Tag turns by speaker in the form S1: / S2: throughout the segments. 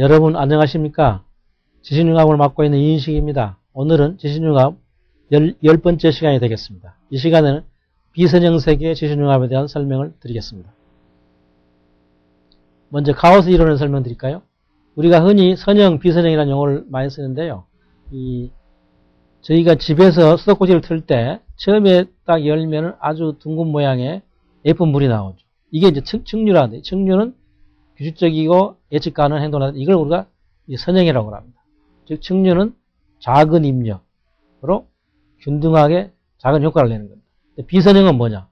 S1: 여러분 안녕하십니까? 지신융합을 맡고 있는 이인식입니다. 오늘은 지신융합 10번째 시간이 되겠습니다. 이 시간에는 비선형 세계의 지신융합에 대한 설명을 드리겠습니다. 먼저 가우스 이론을 설명드릴까요? 우리가 흔히 선형, 비선형이라는 용어를 많이 쓰는데요. 저희가 집에서 수도꼭지를 틀 때 처음에 딱 열면 아주 둥근 모양의 예쁜 물이 나오죠. 이게 이제 측류라는데, 측류는 규칙적이고 예측 가능한 행동을 하는데, 이걸 우리가 선형이라고 합니다. 즉, 측류는 작은 입력으로 균등하게 작은 효과를 내는 겁니다. 비선형은 뭐냐?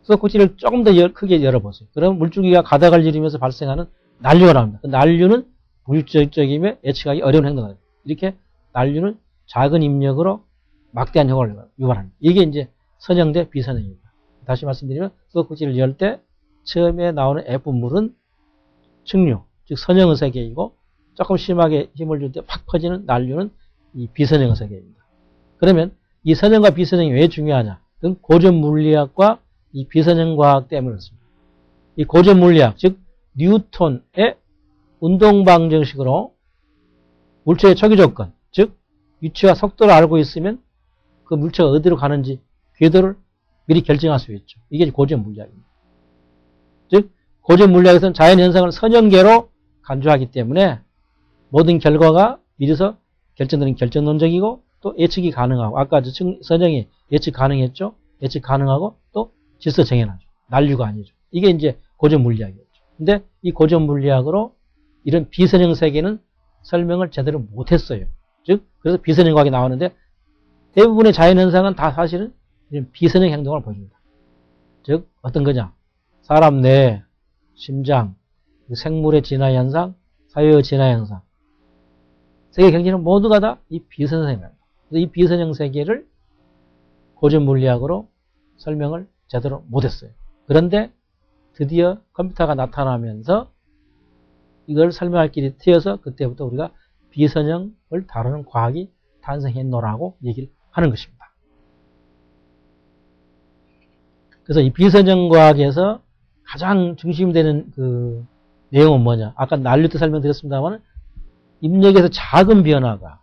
S1: 수도꼭지를 조금 더 크게 열어보세요. 그럼 물줄기가 가닥을 이루면서 발생하는 난류가 나옵니다. 그 난류는 불규칙적이며 예측하기 어려운 행동을 합니다. 이렇게 난류는 작은 입력으로 막대한 효과를 유발합니다. 이게 이제 선형 대 비선형입니다. 다시 말씀드리면 수도꼭지를 열 때 처음에 나오는 예쁜 물은 측류, 즉 선형의 세계이고, 조금 심하게 힘을 줄 때 팍 퍼지는 난류는 이 비선형의 세계입니다. 그러면 이 선형과 비선형이 왜 중요하냐? 그건 고전 물리학과 이 비선형 과학 때문에 그렇습니다. 이 고전 물리학, 즉 뉴턴의 운동방정식으로 물체의 초기 조건, 즉 위치와 속도를 알고 있으면 그 물체가 어디로 가는지 궤도를 미리 결정할 수 있죠. 이게 고전 물리학입니다. 즉 고전 물리학에서는 자연현상을 선형계로 간주하기 때문에 모든 결과가 미리서 결정되는 결정론적이고, 또 예측이 가능하고, 아까 선형이 예측 가능했죠. 예측 가능하고 또 질서 정연하죠. 난류가 아니죠. 이게 이제 고전 물리학이었죠. 근데 이 고전 물리학으로 이런 비선형 세계는 설명을 제대로 못했어요. 즉 그래서 비선형 과학이 나오는데, 대부분의 자연현상은 다 사실은 이런 비선형 행동을 보여줍니다. 즉 어떤 거냐? 사람 뇌, 심장, 생물의 진화 현상, 사회의 진화 현상, 세계 경제는 모두가 다 이 비선형 세계입니다. 그래서 이 비선형 세계를 고전 물리학으로 설명을 제대로 못했어요. 그런데 드디어 컴퓨터가 나타나면서 이걸 설명할 길이 트여서 그때부터 우리가 비선형을 다루는 과학이 탄생했노라고 얘기를 하는 것입니다. 그래서 이 비선형 과학에서 가장 중심이 되는 그 내용은 뭐냐? 아까 난류 때 설명드렸습니다만, 입력에서 작은 변화가,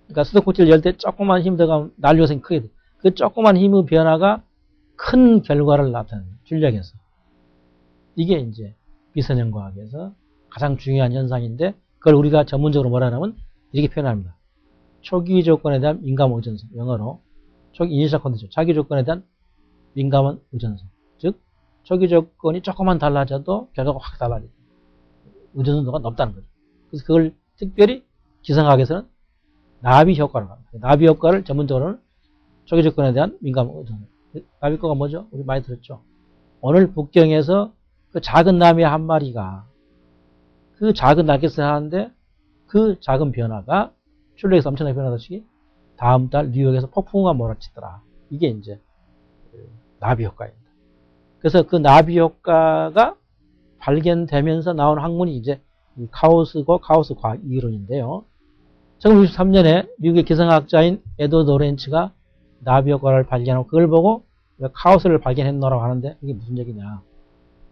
S1: 그러니까 수도꼭지를 열 때 조그만 힘이 들어가면 난류가 크게 돼. 그 조그만 힘의 변화가 큰 결과를 나타내는 출력에서. 이게 이제 비선형 과학에서 가장 중요한 현상인데, 그걸 우리가 전문적으로 뭐라 하냐면 이렇게 표현합니다. 초기 조건에 대한 민감 의존성, 영어로 초기 이니셜 컨디션, 자기 조건에 대한 민감한 의존성. 즉 초기 조건이 조금만 달라져도 결과가 확 달라져요. 의존성도가 높다는 거죠. 그래서 그걸 특별히 기상학에서는 나비 효과라고 합니다. 나비 효과를 전문적으로는 초기 조건에 대한 민감 의존성. 나비 효과가 뭐죠? 우리 많이 들었죠. 오늘 북경에서 그 작은 나비 한 마리가 그 작은 날갯짓을 하는데, 그 작은 변화가 출력에서 엄청나게 변화되시기 다음 달 뉴욕에서 폭풍우가 몰아치더라. 이게 이제 나비 효과입니다. 그래서 그 나비 효과가 발견되면서 나온 학문이 이제 카우스고 카우스 과학 이론인데요. 1963년에 미국의 기상학자인 에드워드 로렌츠가 나비 효과를 발견하고, 그걸 보고 카우스를 발견했노라고 하는데, 이게 무슨 얘기냐?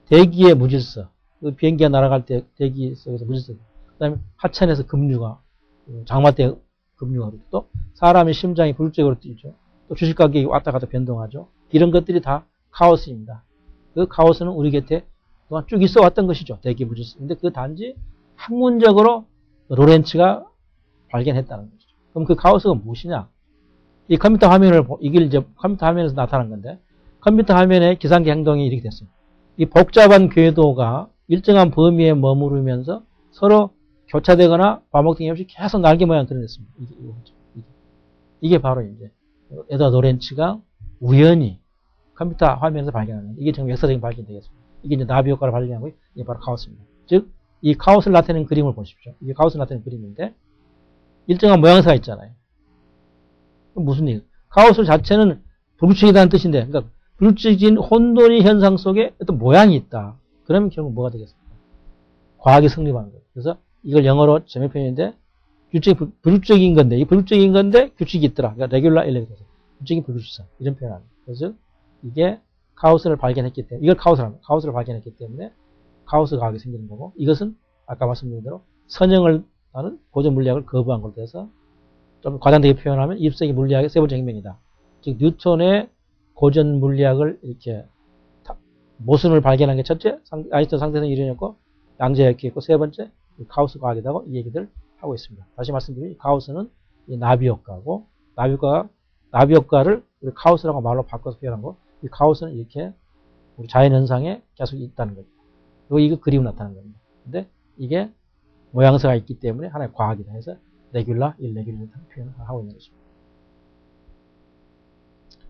S1: 대기의 무질서, 비행기가 날아갈 때 대기 속에서 무질서, 그 다음에 하천에서 급류가, 장마 때 급류가 그렇고, 또 사람의 심장이 불규칙적으로 뛰죠. 또 주식 가격이 왔다 갔다 변동하죠. 이런 것들이 다 카오스입니다. 그 카오스는 우리 곁에 또한 쭉 있어 왔던 것이죠. 대기 무질서. 근데 그 단지 학문적으로 로렌츠가 발견했다는 것이죠. 그럼 그 카오스가 무엇이냐? 이 컴퓨터 화면을, 이게 이제 컴퓨터 화면에서 나타난 건데, 컴퓨터 화면에 기상기 행동이 이렇게 됐어요. 이 복잡한 궤도가 일정한 범위에 머무르면서 서로 교차되거나 반복되기 없이 계속 날개 모양 드러냈습니다. 이게 바로 이제 에드워드 로렌츠가 우연히 컴퓨터 화면에서 발견하는, 이게 지금 역사적인 발견이 되겠습니다. 이게 이제 나비 효과를 발견하고, 이게 바로 카오스입니다. 즉, 이 카오스를 나타내는 그림을 보십시오. 이게 카오스를 나타내는 그림인데, 일정한 모양새가 있잖아요. 그럼 무슨 얘기? 카오스 자체는 불규칙이라는 뜻인데, 그러니까 불규칙인 혼돈의 현상 속에 어떤 모양이 있다. 그러면 결국 뭐가 되겠습니까? 과학이 승리하는 거예요. 그래서 이걸 영어로 제목 표현인데, 불규칙인 건데, 이 불규칙인 건데 규칙이 있더라. 그러니까 레귤라 엘레기터, 규칙이 불규칙성, 이런 표현합니다. 그래서 이게 카오스를 발견했기 때문에, 이걸 카오스를 발견했기 때문에 카오스 과학이 생기는 거고, 이것은 아까 말씀드린 대로 선형을 하는 고전 물리학을 거부한 걸로 돼서 좀 과장되게 표현하면 20세기 물리학의 세 번째 혁명이다. 즉 뉴턴의 고전 물리학을 이렇게 모순을 발견한 게 첫째, 아인슈타인 상대성 이론이었고 양자역학이었고 세 번째 가우스 과학이라고 이 얘기들 하고 있습니다. 다시 말씀드리면 가우스는 나비 효과고 나비 효과를 우리 카오스라고 말로 바꿔서 표현한 거. 이 카오스는 이렇게 우리 자연 현상에 계속 있다는 거죠. 그리고 이거 그림 나타나는 겁니다. 근데 이게 모양새가 있기 때문에 하나의 과학이다 해서 레귤라, 일레귤라 표현을 하고 있는 것입니다.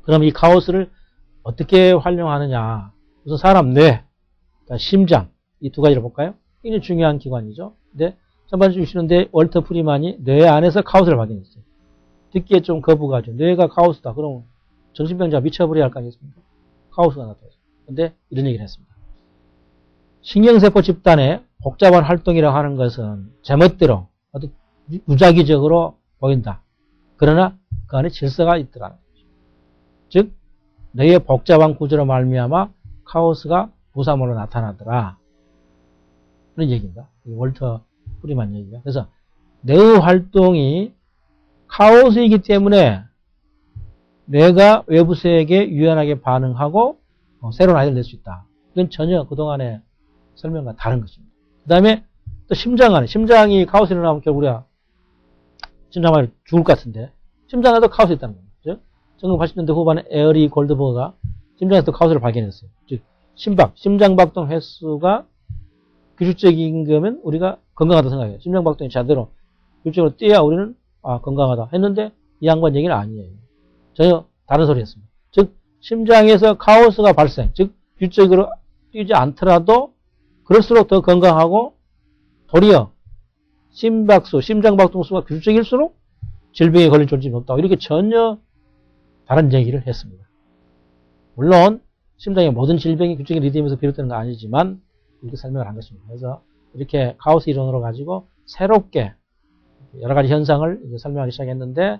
S1: 그럼 이 카오스를 어떻게 활용하느냐? 우선 사람 뇌, 그러니까 심장 이 두 가지를 볼까요? 굉장히 중요한 기관이죠. 근데 선반 주시는데 월터 프리만이 뇌 안에서 카오스를 발견했어요. 듣기에 좀 거부가죠. 뇌가 카오스다. 그럼 정신병자 미쳐버려야 할 거 아니겠습니까? 카오스가 나타나죠. 근데 이런 얘기를 했습니다. 신경세포 집단의 복잡한 활동이라고 하는 것은 제멋대로 아주 무작위적으로 보인다. 그러나 그 안에 질서가 있더라는 거죠. 즉 뇌의 복잡한 구조로 말미암아 카오스가 무사모로 나타나더라. 그런 얘기입니다. 월터 프리만 얘기가. 그래서 뇌의 활동이 카오스이기 때문에 뇌가 외부 세계에 유연하게 반응하고 새로운 아이디어를 낼 수 있다. 이건 전혀 그동안의 설명과 다른 것입니다. 그 다음에 또 심장 안에, 심장이 카오스 일어나면 결국 우리가 심장마비 죽을 것 같은데 심장에도 카오스 있다는 겁니다. 즉 1980년대 후반에 에어리 골드버그가 심장에서 카오스를 발견했어요. 즉 심장박동 횟수가 규칙적인 거면 우리가 건강하다 생각해요. 심장박동이 제대로 규칙적으로 뛰어야 우리는 건강하다 했는데 이 양반 얘기는 아니에요. 전혀 다른 소리 했습니다. 즉 심장에서 카오스가 발생, 즉 규칙적으로 뛰지 않더라도 그럴수록 더 건강하고 도리어 심박수, 심장박동수가 규칙적일수록 질병에 걸릴 조짐이 높다. 이렇게 전혀 다른 얘기를 했습니다. 물론 심장의 모든 질병이 규칙적인 리듬에서 비롯되는 건 아니지만 이렇게 설명을 한 것입니다. 그래서 이렇게 카오스 이론으로 가지고 새롭게 여러 가지 현상을 이제 설명하기 시작했는데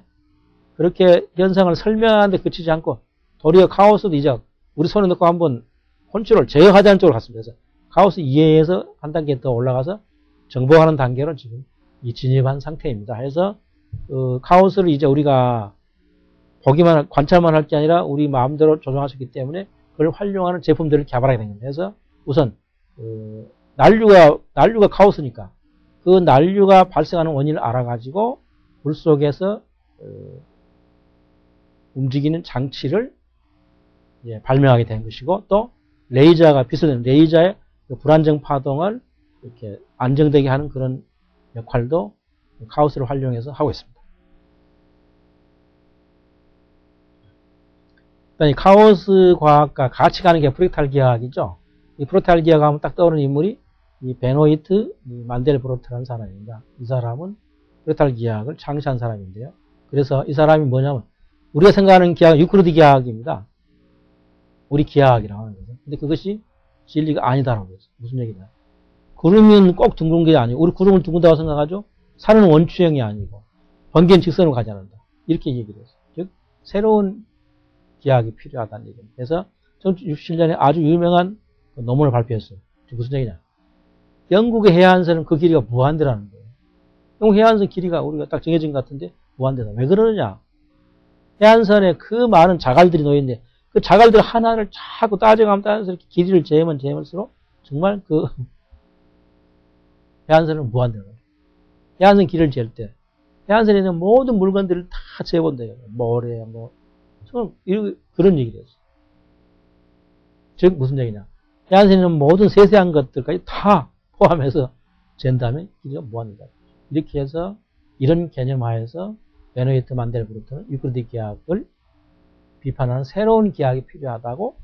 S1: 그렇게 현상을 설명하는데 그치지 않고 도리어 카오스도 이제 우리 손에 넣고 한번 컨트롤, 제어하자는 쪽으로 갔습니다. 그래서 카오스 이해에서 한 단계 더 올라가서 정복하는 단계로 지금 진입한 상태입니다. 그래서 카오스를 이제 우리가 보기만, 관찰만 할 게 아니라 우리 마음대로 조정할 수 있기 때문에 그걸 활용하는 제품들을 개발하게 된 겁니다. 그래서 우선 난류가 카오스니까 그 난류가 발생하는 원인을 알아가지고 물속에서 움직이는 장치를 발명하게 된 것이고 또 레이저가 비슷한 레이저의 불안정 파동을 이렇게 안정되게 하는 그런 역할도 카오스를 활용해서 하고 있습니다. 이 카오스 과학과 같이 가는 게 프랙탈 기하학이죠. 이 프랙탈 기하학 하면 딱 떠오르는 인물이 이 베노이트 만델브로트라는 사람입니다. 이 사람은 프랙탈 기하학을 창시한 사람인데요. 그래서 이 사람이 뭐냐면 우리가 생각하는 기하학은 유클리드 기하학입니다. 우리 기하학이라고 하는 거죠. 근데 그것이 진리가 아니다라고 했어요. 무슨 얘기냐? 구름은 꼭 둥근 게 아니고 우리 구름은 둥근다고 생각하죠. 산은 원추형이 아니고 번개는 직선으로 가지 않는다. 이렇게 얘기를 했어요. 즉 새로운 기하학이 필요하다는 얘기입니다. 그래서 1967년에 아주 유명한 논문을 발표했어요. 무슨 얘기냐? 영국의 해안선은 그 길이가 무한대라는 거예요. 영국 해안선 길이가 우리가 딱 정해진 것 같은데 무한대다. 왜 그러느냐? 해안선에 그 많은 자갈들이 놓여있는데 그 자갈들 하나를 자꾸 따져가면 따져서 이렇게 길이를 재면 재면수록 정말 그 해안선은 무한대라는 거예요. 해안선 길을 잴 때 해안선에 있는 모든 물건들을 다 재본대요. 모래, 그런 얘기를 했어요. 즉 무슨 얘기냐? 해안선에 있는 모든 세세한 것들까지 다 포함해서 잰 다음에 길이가 무한대다. 이렇게 해서 이런 개념하에서 베노이트 만델브로트는 유클리드 기하학을 비판하는 새로운 기하학이 필요하다고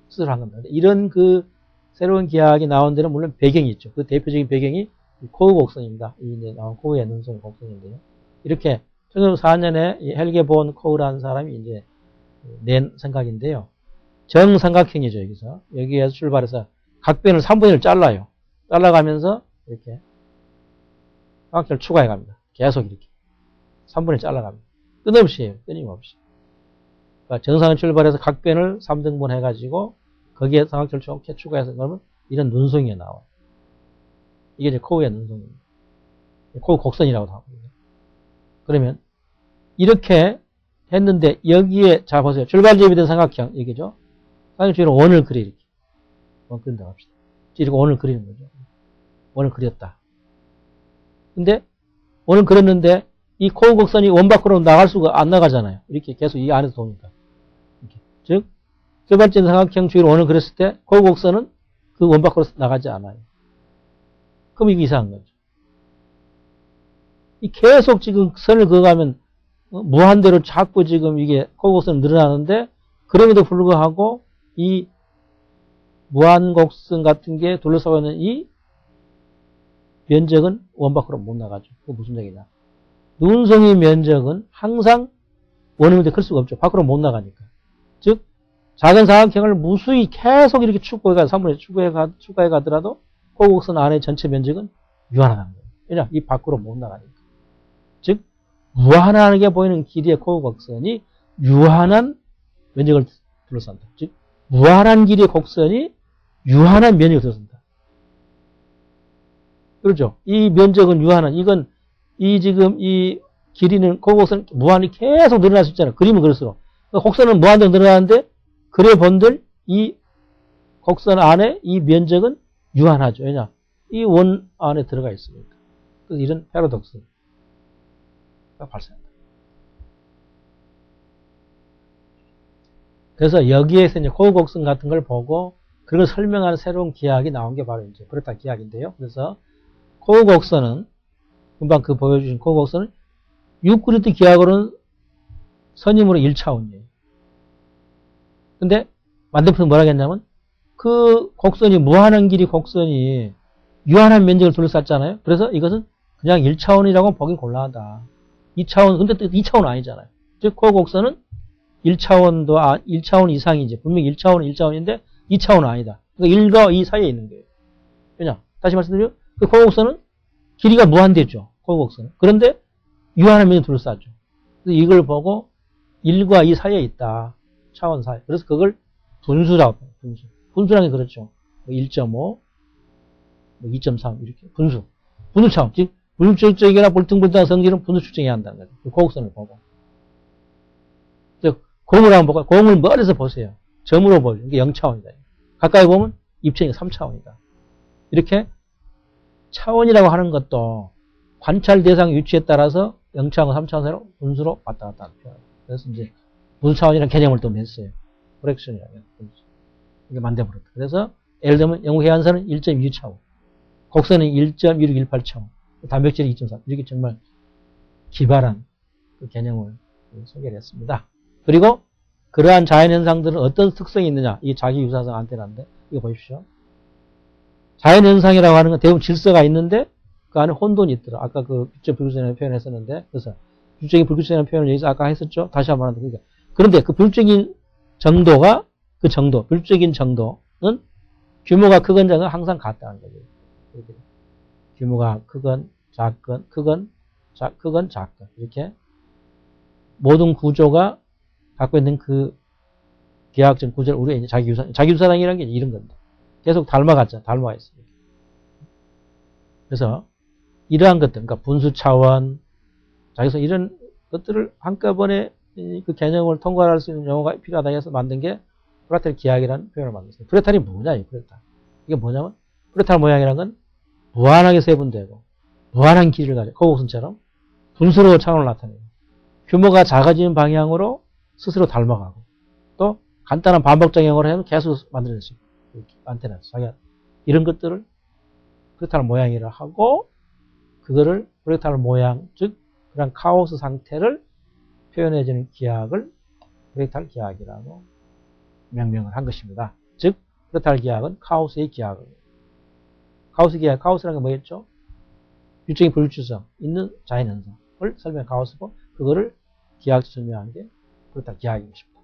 S1: 스스로 한 겁니다. 이런 그 새로운 기하학이 나온 데는 물론 배경이 있죠. 그 대표적인 배경이 코흐 곡선입니다. 이제 나온 코흐의 능선 곡선인데요. 이렇게 1904년에 헬게 본 코흐라는 사람이 이제 낸 생각인데요. 정삼각형이죠, 여기서. 여기에서 출발해서 각변을 3분의 1 잘라요. 잘라가면서 이렇게 삼각형을 추가해 갑니다. 계속 이렇게. 3분의 1 잘라갑니다. 끊임없이, 끊임없이. 그러니까 정상을 출발해서 각변을 3등분 해가지고 거기에 삼각형을 좋게 추가해서 그러면 이런 눈송이가 나와요. 이게 이제 코흐의 눈송이입니다. 그 곡선이라고 하거든요. 그러면 이렇게 했는데 여기에 자 보세요. 출발점이 된 삼각형 이게죠. 삼각형으로 원을 그려 이렇게 원 그린다고 합시다. 이렇게 원을 그리는 거죠. 원을 그렸다. 근데 원을 그렸는데 이 코어곡선이 원 밖으로 나갈 수가 안 나가잖아요. 이렇게 계속 이 안에서 도니까. 이렇게. 즉 출발점 삼각형 주위로 원을 그렸을 때 코어곡선은 그 원 밖으로 나가지 않아요. 그럼 이게 이상한 거죠. 이 계속 지금 선을 그어가면 무한대로 자꾸 지금 이게 코어곡선이 늘어나는데 그럼에도 불구하고 이 무한곡선 같은 게 둘러싸고 있는 이 면적은 원 밖으로 못 나가죠. 그게 무슨 얘기냐. 눈송이 면적은 항상 원의 문제 클 수가 없죠. 밖으로 못 나가니까. 즉 작은 삼각형을 무수히 계속 이렇게 축구해가 3분의 추가해 가더라도 코어곡선 안의 전체 면적은 유한하다는 거예요. 왜냐? 이 밖으로 못 나가니까. 즉 무한하게 보이는 길이의 코어곡선이 유한한 면적을 둘러싼다. 즉 무한한 길이의 곡선이 유한한 면적을 둘러싼다. 그렇죠? 이 면적은 유한한 이건 이 지금 이 길이는 코어곡선 무한히 계속 늘어날 수 있잖아요. 그림은 그럴수록 곡선은 무한대로 늘어나는데 그래 본들 이 곡선 안에 이 면적은 유한하죠. 왜냐? 이 원 안에 들어가 있으니까. 그래서 이런 패러독스가 발생한다. 그래서 여기에서 이제 코어곡선 같은 걸 보고 그걸 설명하는 새로운 기하학이 나온 게 바로 이제 브레타 기하학인데요. 그래서 코어곡선은 금방 그 보여주신 코어곡선은 유클리드 기하학으로는 선임으로 1차원이에요. 근데 만대표는 뭐라 했냐면 그 곡선이 무한한 길이 곡선이 유한한 면적을 둘러쌌잖아요. 그래서 이것은 그냥 1차원이라고 보긴 곤란하다. 2차원 근데 또 2차원은 아니잖아요. 즉 코어곡선은 1차원도 1차원 이상이지. 분명히 1차원은 1차원인데 2차원은 아니다. 그러니까 1과 2 사이에 있는 거예요. 왜냐? 다시 말씀드리면 그 코어곡선은 길이가 무한대죠. 코어곡선은. 그런데 유한한 면을 둘러싸죠. 그래서 이걸 보고 1과 2 사이에 있다. 차원 사이. 그래서 그걸 분수라고 해요. 분수. 분수라는 게 그렇죠. 1.5, 2.3 이렇게 분수. 분수 차원. 즉 물질적이나 불등불등한 성질은 분수 측정해야 한다는 거죠. 그 코어곡선을 보고. 즉 공을 한번 보고 공을 멀리서 보세요. 점으로 보죠. 이게 0차원이다. 가까이 보면 입체가 3차원이다. 이렇게 차원이라고 하는 것도 관찰 대상 위치에 따라서 0차원, 3차원으로 분수로 왔다 갔다 하는 표현. 그래서 이제 분수차원이라는 개념을 또 냈어요. 프랙션이라면. 이게 만대브루트. 그래서 예를 들면 영국 해안선은 1.2차원, 곡선은 1.1618차원, 단백질이 2.3. 이렇게 정말 기발한 그 개념을 소개를 했습니다. 그리고 그러한 자연현상들은 어떤 특성이 있느냐. 이게 자기유사성 안테나인데 이거 보십시오. 자연현상이라고 하는 건 대부분 질서가 있는데 그 안에 혼돈이 있더라. 아까 그 빛적 불규칙이라는 표현을 했었는데 그래서 빛적인 불규칙이라는 표현을 여기서 아까 했었죠. 다시 한번 하는데 그러니까 그런데 그 불적인 정도가 그 정도, 불적인 정도는 규모가 크건 작건 항상 같다는 거죠. 규모가 크건 작건, 크건 작건 이렇게 모든 구조가 갖고 있는 그 기하학적 구조를 우리가 이제 자기유사랑이라는 게 이런 건데 계속 닮아갔죠. 닮아가 있어요. 그래서 이러한 것들, 그러니까 분수 차원, 그래서 이런 것들을 한꺼번에 그 개념을 통과할 수 있는 용어가 필요하다 해서 만든 게 프라탈 기하학이라는 표현을 만들었어요. 프라탈이 뭐냐, 이 프라탈. 이게 뭐냐면 프라탈 모양이라는 건 무한하게 세분되고 무한한 길이를 가지고 코어곡선처럼 분수로 차원을 나타내고 규모가 작아지는 방향으로 스스로 닮아가고 또 간단한 반복작용으로 해서 계속 만들어낼 수 있고 이렇게 안테나 자기가 이런 것들을 프라탈 모양이라 하고 그거를 프라탈 모양 즉 그런 카오스 상태를 표현해주는 기하학을 프라탈 기하학이라고 명명을 한 것입니다. 즉 프라탈 기하학은 카오스의 기하학입니다. 카오스 기하학, 카오스라는 게 뭐였죠? 유적인 불규칙성 있는 자연현상을 설명한 카오스고 그거를 기하학적으로 설명한 게 프라탈 기하학인 것입니다.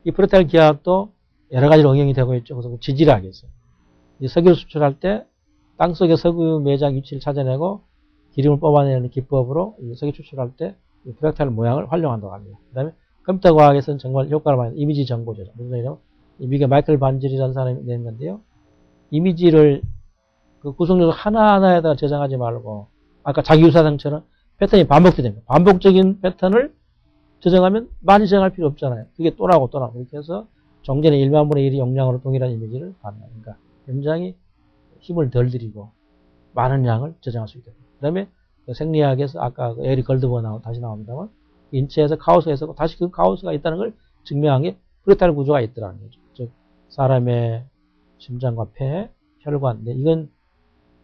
S1: 이 프라탈 기하학도 여러 가지로 응용이 되고 있죠. 그래서 지질학에서 석유를 수출할 때 땅속의 석유 매장 위치를 찾아내고 기름을 뽑아내는 기법으로 석유 추출할 때 프라탈 모양을 활용한다고 합니다. 그 다음에 컴퓨터 과학에서는 정말 효과를 많이 이미지 정보 조작. 무슨 소리냐면 이게 마이클 반질이라는 사람이 낸 건데요. 이미지를 그 구성 요소 하나하나에다가 저장하지 말고 아까 자기유사상처럼 패턴이 반복되는 반복적인 패턴을 저장하면 많이 저장할 필요 없잖아요. 그게 또 나오고 또 나오고 이렇게 해서 정전의 1만분의 1이 용량으로 동일한 이미지를 반응하니까 굉장히 힘을 덜 들이고 많은 양을 저장할 수 있다. 그 다음에 생리학에서 아까 에리 걸드버가 다시 나옵니다만 인체에서 카오스가 있었고 다시 그 카오스가 있다는 걸 증명한 게 프레탈 구조가 있더라는 거죠. 즉 사람의 심장과 폐, 혈관. 네, 이건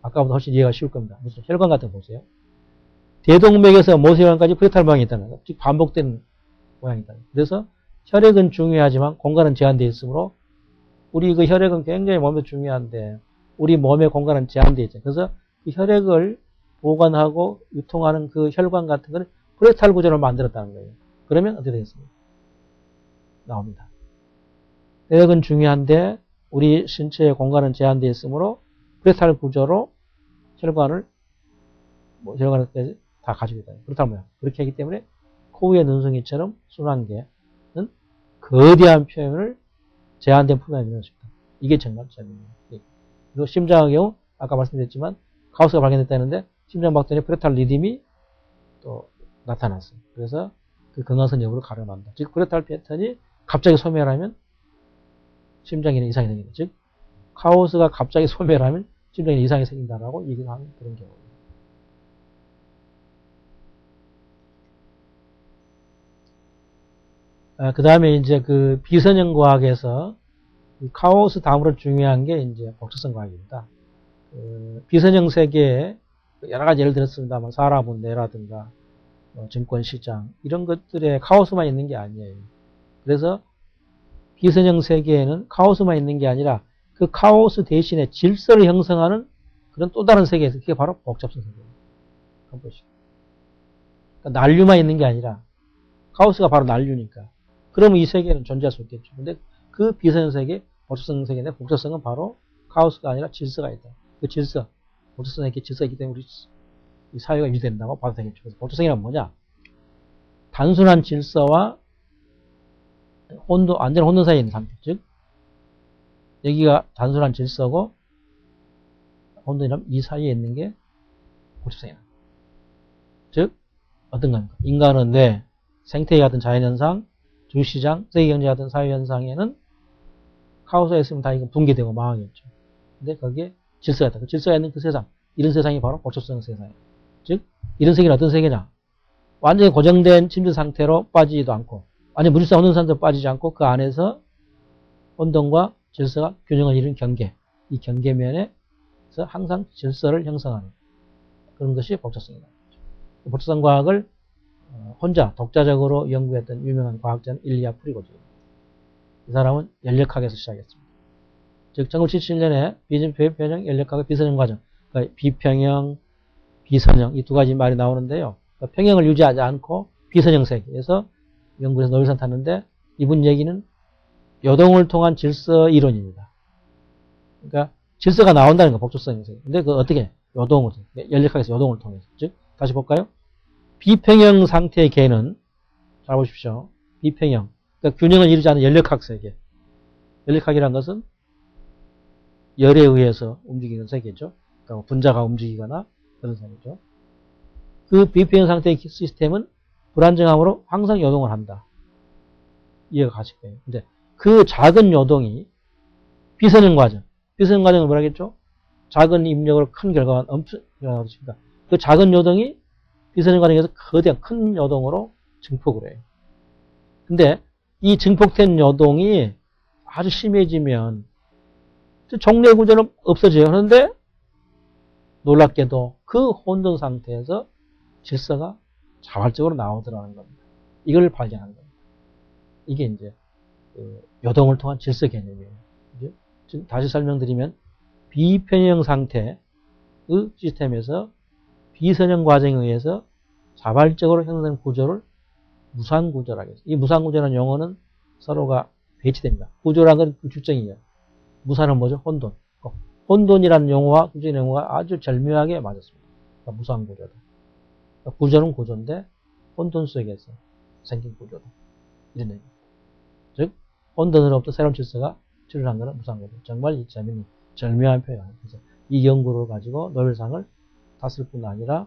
S1: 아까보다 훨씬 이해가 쉬울 겁니다. 무슨 혈관 같은 거 보세요. 대동맥에서 모세혈관까지 프레탈 모양이 있다는 거예요. 즉 반복되는 모양이 있다는 거예요. 그래서 혈액은 중요하지만 공간은 제한되어 있으므로 우리 그 혈액은 굉장히 몸에 중요한데 우리 몸의 공간은 제한되어 있죠. 그래서 그 혈액을 보관하고 유통하는 그 혈관 같은 거는 프레탈 구조를 만들었다는 거예요. 그러면 어떻게 되겠습니까? 나옵니다. 혈액은 중요한데 우리 신체의 공간은 제한되어 있으므로 프레탈 구조로 혈관을 혈관을 다 가지고 있다. 그렇다면 그렇게 하기 때문에 코우의 눈송이처럼 순환계는 거대한 표현을 제한된 품에 넣을 수 있다. 이게 정말 재미입니다. 그리고 심장의 경우 아까 말씀드렸지만 카오스가 발견됐다는데 심장 박동의 프레탈 리듬이 또 나타났어요. 그래서 그 건강성 여부를 가름한다. 즉 프레탈 패턴이 갑자기 소멸하면 심장에 이상이 생긴다. 즉 카오스가 갑자기 소멸하면 심장에 이상이 생긴다라고 얘기를 하는 그런 경우입니다. 그 다음에 이제 그 비선형 과학에서 카오스 다음으로 중요한 게 이제 복잡성 과학입니다. 비선형 세계에 여러 가지 예를 들었습니다만 사람운내라든가 증권시장 이런 것들에 카오스만 있는 게 아니에요. 그래서 비선형 세계에는 카오스만 있는 게 아니라 그 카오스 대신에 질서를 형성하는 그런 또 다른 세계에서 그게 바로 복잡성 세계예요. 한번 보시죠. 그러니까 난류만 있는 게 아니라 카오스가 바로 난류니까. 그러면 이 세계는 존재할 수 없겠죠. 근데 그 비선형 세계, 복잡성 세계인데 복잡성은 바로 카오스가 아니라 질서가 있다. 그 질서, 복잡성에 질서가 있기 때문에 우리 이 사회가 유지된다고 봐도 되겠죠. 그래서 복잡성이란 뭐냐? 단순한 질서와 완전 혼돈 사이에 있는 상태. 즉, 여기가 단순한 질서고 혼돈이라면 이 사이에 있는 게 복잡성이다. 즉, 어떤 겁니까? 인간은 뇌, 생태계 같은 자연현상, 주시장, 세계경제 같은 사회현상에는 카오스가 있으면 다 이거 붕괴되고 망하겠죠. 근데 거기에 질서가 있다. 그 질서가 있는 그 세상, 이런 세상이 바로 복잡성 세상이에요. 즉, 이런 세계는 어떤 세계냐? 완전히 고정된 침대 상태로 빠지지도 않고, 완전 무질서 혼돈 상태로 빠지지 않고, 그 안에서 혼돈과 질서가 균형을 이루는 경계, 이 경계면에서 항상 질서를 형성하는 그런 것이 복잡성이다. 복잡성 과학을 혼자 독자적으로 연구했던 유명한 과학자는 일리아 프리고즈입니다. 이 사람은 연력학에서 시작했습니다. 즉 1977년에 비평형, 연력학의 비선형 과정, 그러니까 비평형, 비선형 이 두 가지 말이 나오는데요. 그러니까 평형을 유지하지 않고 비선형 세계에서 연구해서 노벨상 탔는데 이분 얘기는 요동을 통한 질서 이론입니다. 그러니까 질서가 나온다는 거 복잡성 세계. 근데 그 어떻게 요동으로 연력학에서 요동을 통해서 즉 다시 볼까요? 비평형 상태의 개는 잘 보십시오. 비평형. 그러니까 균형을 이루지 않는 연력학 세계. 연력학이라는 것은 열에 의해서 움직이는 세계죠. 그러니까 분자가 움직이거나 그런 세계죠. 그 비평형 상태의 시스템은 불안정함으로 항상 요동을 한다. 이해가 가실 거예요. 근데 그 작은 요동이 비선형 과정. 비선형 과정은 뭐라 겠죠? 작은 입력으로 큰 결과가 엄청 일어나니까 그 작은 요동이 비선형 과정에서 거대한 큰 요동으로 증폭을 해요. 근데 이 증폭된 요동이 아주 심해지면 종래 구조는 없어져요. 그런데 놀랍게도 그 혼돈 상태에서 질서가 자발적으로 나오더라는 겁니다. 이걸 발견한 겁니다. 이게 이제 요동을 통한 질서 개념이에요. 다시 설명드리면 비평형 상태의 시스템에서 비선형 과정에 의해서 자발적으로 형성된 구조를 무상구조라고 해요. 이 무상구조라는 용어는 서로가 배치됩니다. 구조라는 건 그 규정이에요. 무상은 뭐죠? 혼돈. 혼돈이라는 용어와 구조의 용어가 아주 절묘하게 맞았습니다. 그러니까 무상구조다. 그러니까 구조는 구조인데 혼돈 속에서 생긴 구조다. 이런 얘기입니다. 즉 혼돈으로부터 새로운 질서가 출현한 것은 무상구조. 정말 재미있는 절묘한 표현이에요. 그래서 이 연구를 가지고 노벨상을 탔을 뿐 아니라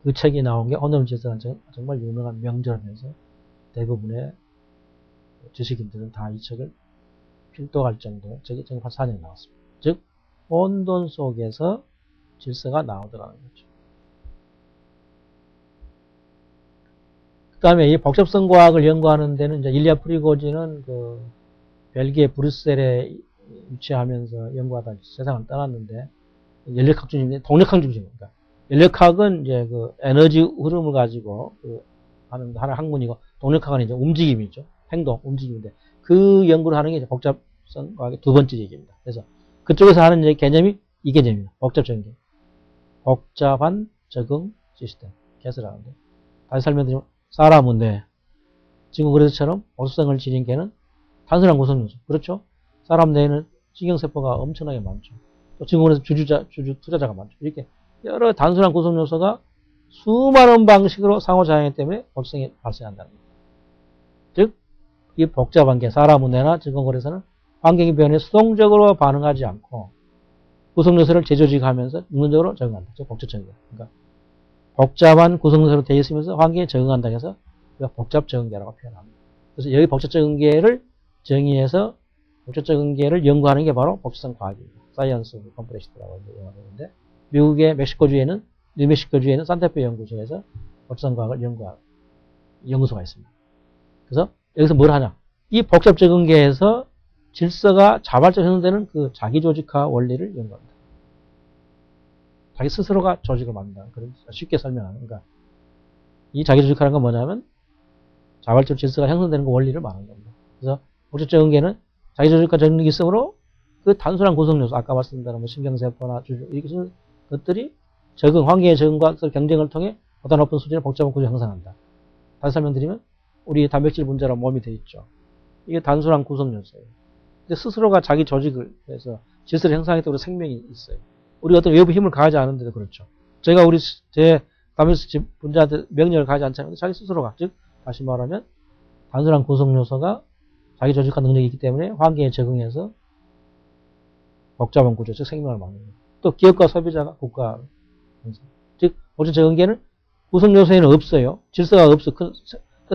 S1: 그 책이 나온 게 오늘 질서란 정말 유명한 명저라면서 대부분의 지식인들은 다 이 책을 필독할 정도 책이 1984년에 나왔습니다. 즉 혼돈 속에서 질서가 나오더라는 거죠. 그 다음에 이 복잡성 과학을 연구하는 데는 이제 일리아 프리고진은 그 벨기에 브뤼셀에 위치하면서 연구하다 세상을 떠났는데 연력학 중심인데 동력학 중심입니다. 연력학은 이제 그 에너지 흐름을 가지고 그 하는 학문이고 동력학은 이제 움직임이죠. 행동, 움직임인데 그 연구를 하는 게 이제 복잡성 과학의 두 번째 얘기입니다. 그래서 그쪽에서 하는 이제 개념이 이 개념입니다. 복잡적인 개념. 복잡한 적응 시스템. 개설하는데. 다시 설명드리면 사람은 뇌. 지금 그래서처럼 복잡성을 지닌 개는 단순한 구성 요소. 그렇죠? 사람 뇌에는 신경세포가 엄청나게 많죠. 또 지금 그래서 주주 투자자가 많죠. 이렇게 여러 단순한 구성 요소가 수많은 방식으로 상호작용 때문에 복잡성이 발생한다는 겁니다. 즉, 이 복잡한 게 사람은 뇌나 증권거래소는 환경의 변화에 수동적으로 반응하지 않고 구성 요소를 재조직하면서 능동적으로 적응한다. 즉 복잡적인 거. 그러니까 복잡한 구성 요소로 되어 있으면서 환경에 적응한다 해서 우리가 복잡 적응계라고 표현합니다. 그래서 여기 복잡 적응계를 정의해서 복잡 적응계를 연구하는 게 바로 복잡성 과학입니다. 사이언스 컴프레시드라고 영어하는데 미국의 멕시코주에는 뉴멕시코주에는 산타페 연구소에서 복잡성 과학을 연구하는 연구소가 있습니다. 그래서 여기서 뭘 하냐? 이 복잡 적응계에서 질서가 자발적으로 형성되는 그 자기조직화 원리를 연구합니다. 자기 스스로가 조직을 만든다. 그런 쉽게 설명하는. 그러니까 이 자기조직화라는 건 뭐냐면 자발적으로 질서가 형성되는 그 원리를 말하는 겁니다. 그래서 복잡 적응계는 자기조직화 적응이 있으므로 그 단순한 구성요소, 아까 말씀드린 뭐 신경세포나 주주 이렇게 쓰는 것들이 적응, 환경의 적응과 경쟁을 통해 보다 높은 수준의 복잡한 구조를 형성한다. 다시 설명드리면 우리 단백질 분자로 몸이 되어 있죠. 이게 단순한 구성요소예요. 근데 스스로가 자기 조직을 해서 질서를 형성하기 때문에 생명이 있어요. 우리가 어떤 외부 힘을 가하지 않은데도 그렇죠. 제가 제 단백질 분자한테 명령을 가하지 않잖아요. 자기 스스로가, 즉 다시 말하면 단순한 구성요소가 자기 조직화 능력이 있기 때문에 환경에 적응해서 복잡한 구조, 즉 생명을 만드는 거예요. 또 기업과 소비자가 국가, 즉 복잡 적응계는 구성요소에는 없어요. 질서가 없어.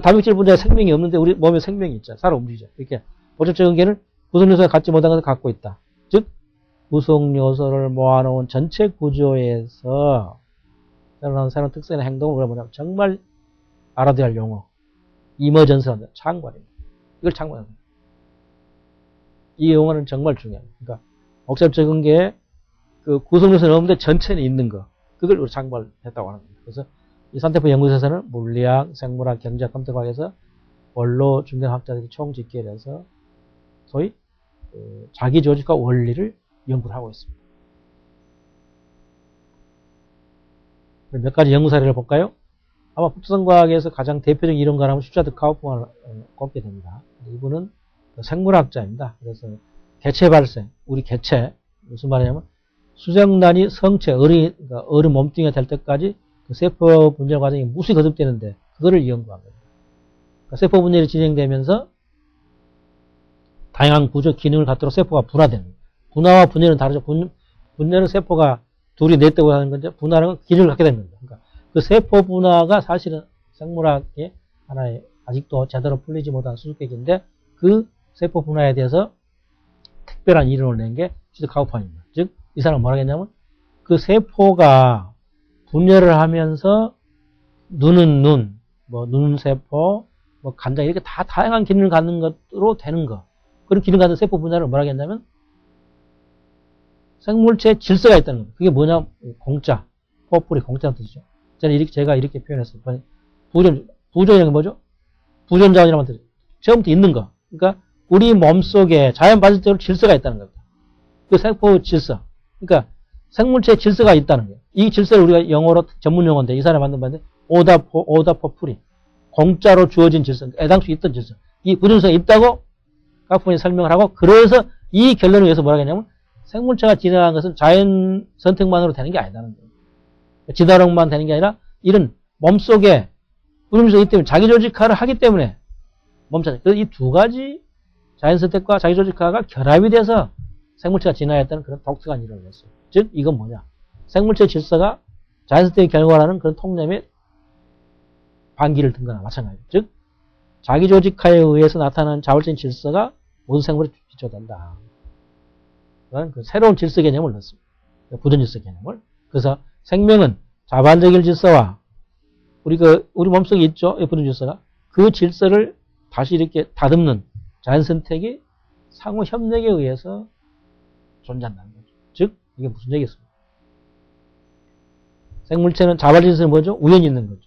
S1: 단백질 분자에 생명이 없는데 우리 몸에 생명이 있잖아요. 살아 움직이죠. 이렇게 복잡 적응계는 구성요소가 갖지 못한 것을 갖고 있다. 즉 구성요소를 모아놓은 전체 구조에서 새로운 특성이나 행동을 우리가 뭐냐면 정말 알아둬야 할 용어. 이머전스한다. 창관입니다. 이걸 창관합니다. 이 용어는 정말 중요합니다. 그러니까 복잡 적응계에 그 구성요소는 없는데 전체는 있는 거. 그걸 우리 창관했다고 하는 겁니다. 그래서 이 산테프 연구소에서는 물리학, 생물학, 경제학, 컴퓨터과학에서 원로 중견 학자들이 총집계해서 소위 자기 조직과 원리를 연구를 하고 있습니다. 몇 가지 연구 사례를 볼까요? 아마 복잡성과학에서 가장 대표적인 이론가라면 슈차트 카우프만을 꼽게 됩니다. 이분은 생물학자입니다. 그래서 개체 발생, 우리 개체, 무슨 말이냐면 수정란이 성체, 어른 몸뚱이가 될 때까지 그 세포 분열 과정이 무수히 거듭되는데 그거를 연구한 겁니다. 그러니까 세포 분열이 진행되면서 다양한 구조 기능을 갖도록 세포가 분화되는 거예요. 분화와 분열은 다르죠. 분열은 세포가 둘이 넷다고 하는 건데 분화는 기능을 갖게 되는 겁니다. 그러니까 그 세포 분화가 사실은 생물학의 하나의 아직도 제대로 풀리지 못한 수수께끼인데 그 세포 분화에 대해서 특별한 이론을 낸 게 슈차트 카우프만입니다. 즉 이 사람은 뭐라 했냐면 그 세포가 분열을 하면서 눈은 눈, 뭐 눈세포, 뭐 간장 이렇게 다 다양한 기능을 갖는 것으로 되는 거. 그런 기능 갖는 세포 분야를 뭐라고 했냐면 생물체에 질서가 있다는 겁니다. 그게 뭐냐? 공짜, 포뿔이 공짜는 뜻이죠. 제가 이렇게 표현했어요. 부전자는 뭐죠? 부전자원이라는 뜻이죠. 처음부터 있는 거. 그러니까 우리 몸속에 자연 발생적으로 질서가 있다는 겁니다. 그 세포 질서. 그러니까 생물체에 질서가 있다는 거예요. 이 질서를 우리가 영어로 전문 용어인데 이 사람이 만든 건데 오다포 풀이. 공짜로 주어진 질서. 애당초 있던 질서. 이 부전성이 있다고 카프만이 설명을 하고 그래서 이 결론을 위해서 뭐라고 했냐면 생물체가 진화한 것은 자연 선택만으로 되는 게 아니다는 거예요. 진화론만 되는 게 아니라 이런 몸속에 부전성이 있기 때문에 자기조직화를 하기 때문에 멈춰요. 그래서 이 두 가지 자연 선택과 자기조직화가 결합이 돼서 생물체가 진화했다는 그런 독특한 이론을 했어요. 즉 이건 뭐냐? 생물체 질서가 자연선택의 결과라는 그런 통념의 반기를 든 거나 마찬가지죠. 즉 자기 조직화에 의해서 나타나는 자율적인 질서가 모든 생물에 비춰된다. 그런 그 새로운 질서 개념을 넣습니다. 부전 질서 개념을. 그래서 생명은 자발적인 질서와 우리 몸속에 있죠. 부전 질서가 그 질서를 다시 이렇게 다듬는 자연 선택이 상호 협력에 의해서 존재한다는 거죠. 즉 이게 무슨 얘기겠습니까? 생물체는 자발적인 질서는 뭐죠? 우연히 있는 거죠.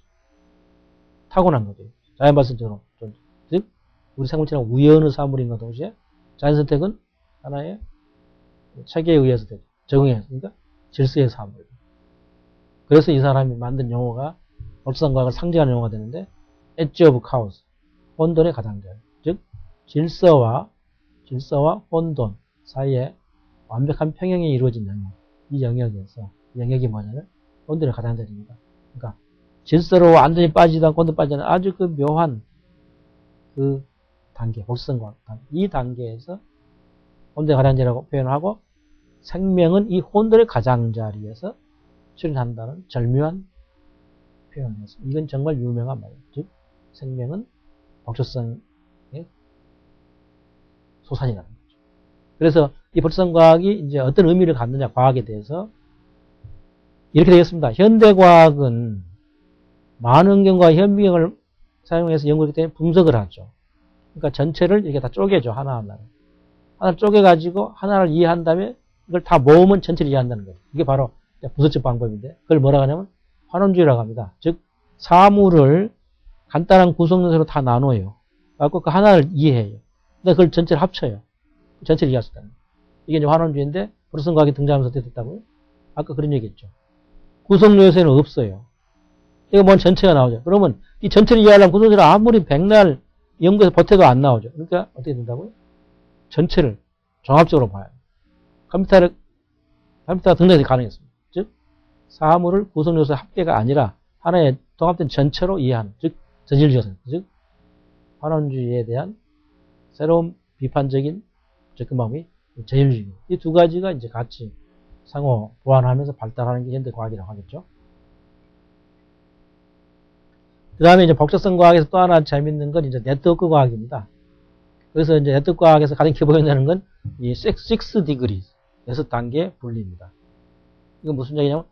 S1: 타고난 거죠. 자연 발생적으로. 즉 우리 생물체는 우연의 사물인과 동시에 자연 선택은 하나의 체계에 의해서 되죠. 적응해서. 그러니까 질서의 사물. 그래서 이 사람이 만든 용어가 법성과학을 상징하는 용어가 되는데 엣지 오브 카오스. 혼돈의 가장자리. 즉 질서와 혼돈 사이에 완벽한 평형이 이루어진 영역. 이 영역에서 이 영역이 뭐냐면 혼돈의 가장자리입니다. 그러니까 질서로 완전히 빠지지도 않고 혼돈 빠지지 않은 아주 그 묘한 그 단계, 복선과학 단계. 이 단계에서 혼돈의 가장자리라고 표현을 하고 생명은 이 혼돈의 가장자리에서 출현한다는 절묘한 표현을 했습니다. 이건 정말 유명한 말이에요. 즉 생명은 복소성의 소산이라는 거죠. 그래서 이 복소성과학이 이제 어떤 의미를 갖느냐 과학에 대해서 이렇게 되겠습니다. 현대과학은 만원경과 현미경을 사용해서 연구하기 때문에 분석을 하죠. 그러니까 전체를 이렇게 다 쪼개죠. 하나하나를. 하나를 쪼개가지고 하나를 이해한 다음에 이걸 다 모으면 전체를 이해한다는 거죠. 이게 바로 분석적 방법인데 그걸 뭐라고 하냐면 환원주의라고 합니다. 즉 사물을 간단한 구성 요소로 다 나눠요. 그래서 그 하나를 이해해요. 근데 그걸 전체를 합쳐요. 전체를 이해할 수 있다는 거예요. 이게 이제 환원주의인데 불성과학이 등장하면서 됐다고요? 아까 그런 얘기했죠. 구성 요소에는 없어요. 이거 뭔 전체가 나오죠. 그러면 이 전체를 이해하려면 구성 요소를 아무리 백날 연구해서 버텨도 안 나오죠. 그러니까 어떻게 된다고요? 전체를 종합적으로 봐요. 컴퓨터가 등장해서 가능했습니다. 즉 사물을 구성 요소의 합계가 아니라 하나의 통합된 전체로 이해하는, 즉 저질주의, 즉 환원주의에 대한 새로운 비판적인 접근방법이 저질주의. 이 두 가지가 이제 같이 상호 보완하면서 발달하는 게 현대 과학이라고 하겠죠. 그 다음에 이제 복잡성 과학에서 또 하나 재밌는 건 이제 네트워크 과학입니다. 그래서 이제 네트워크 과학에서 가장 기본되는 건 이 6 degrees, 6단계 분리입니다. 이건 무슨 얘기냐면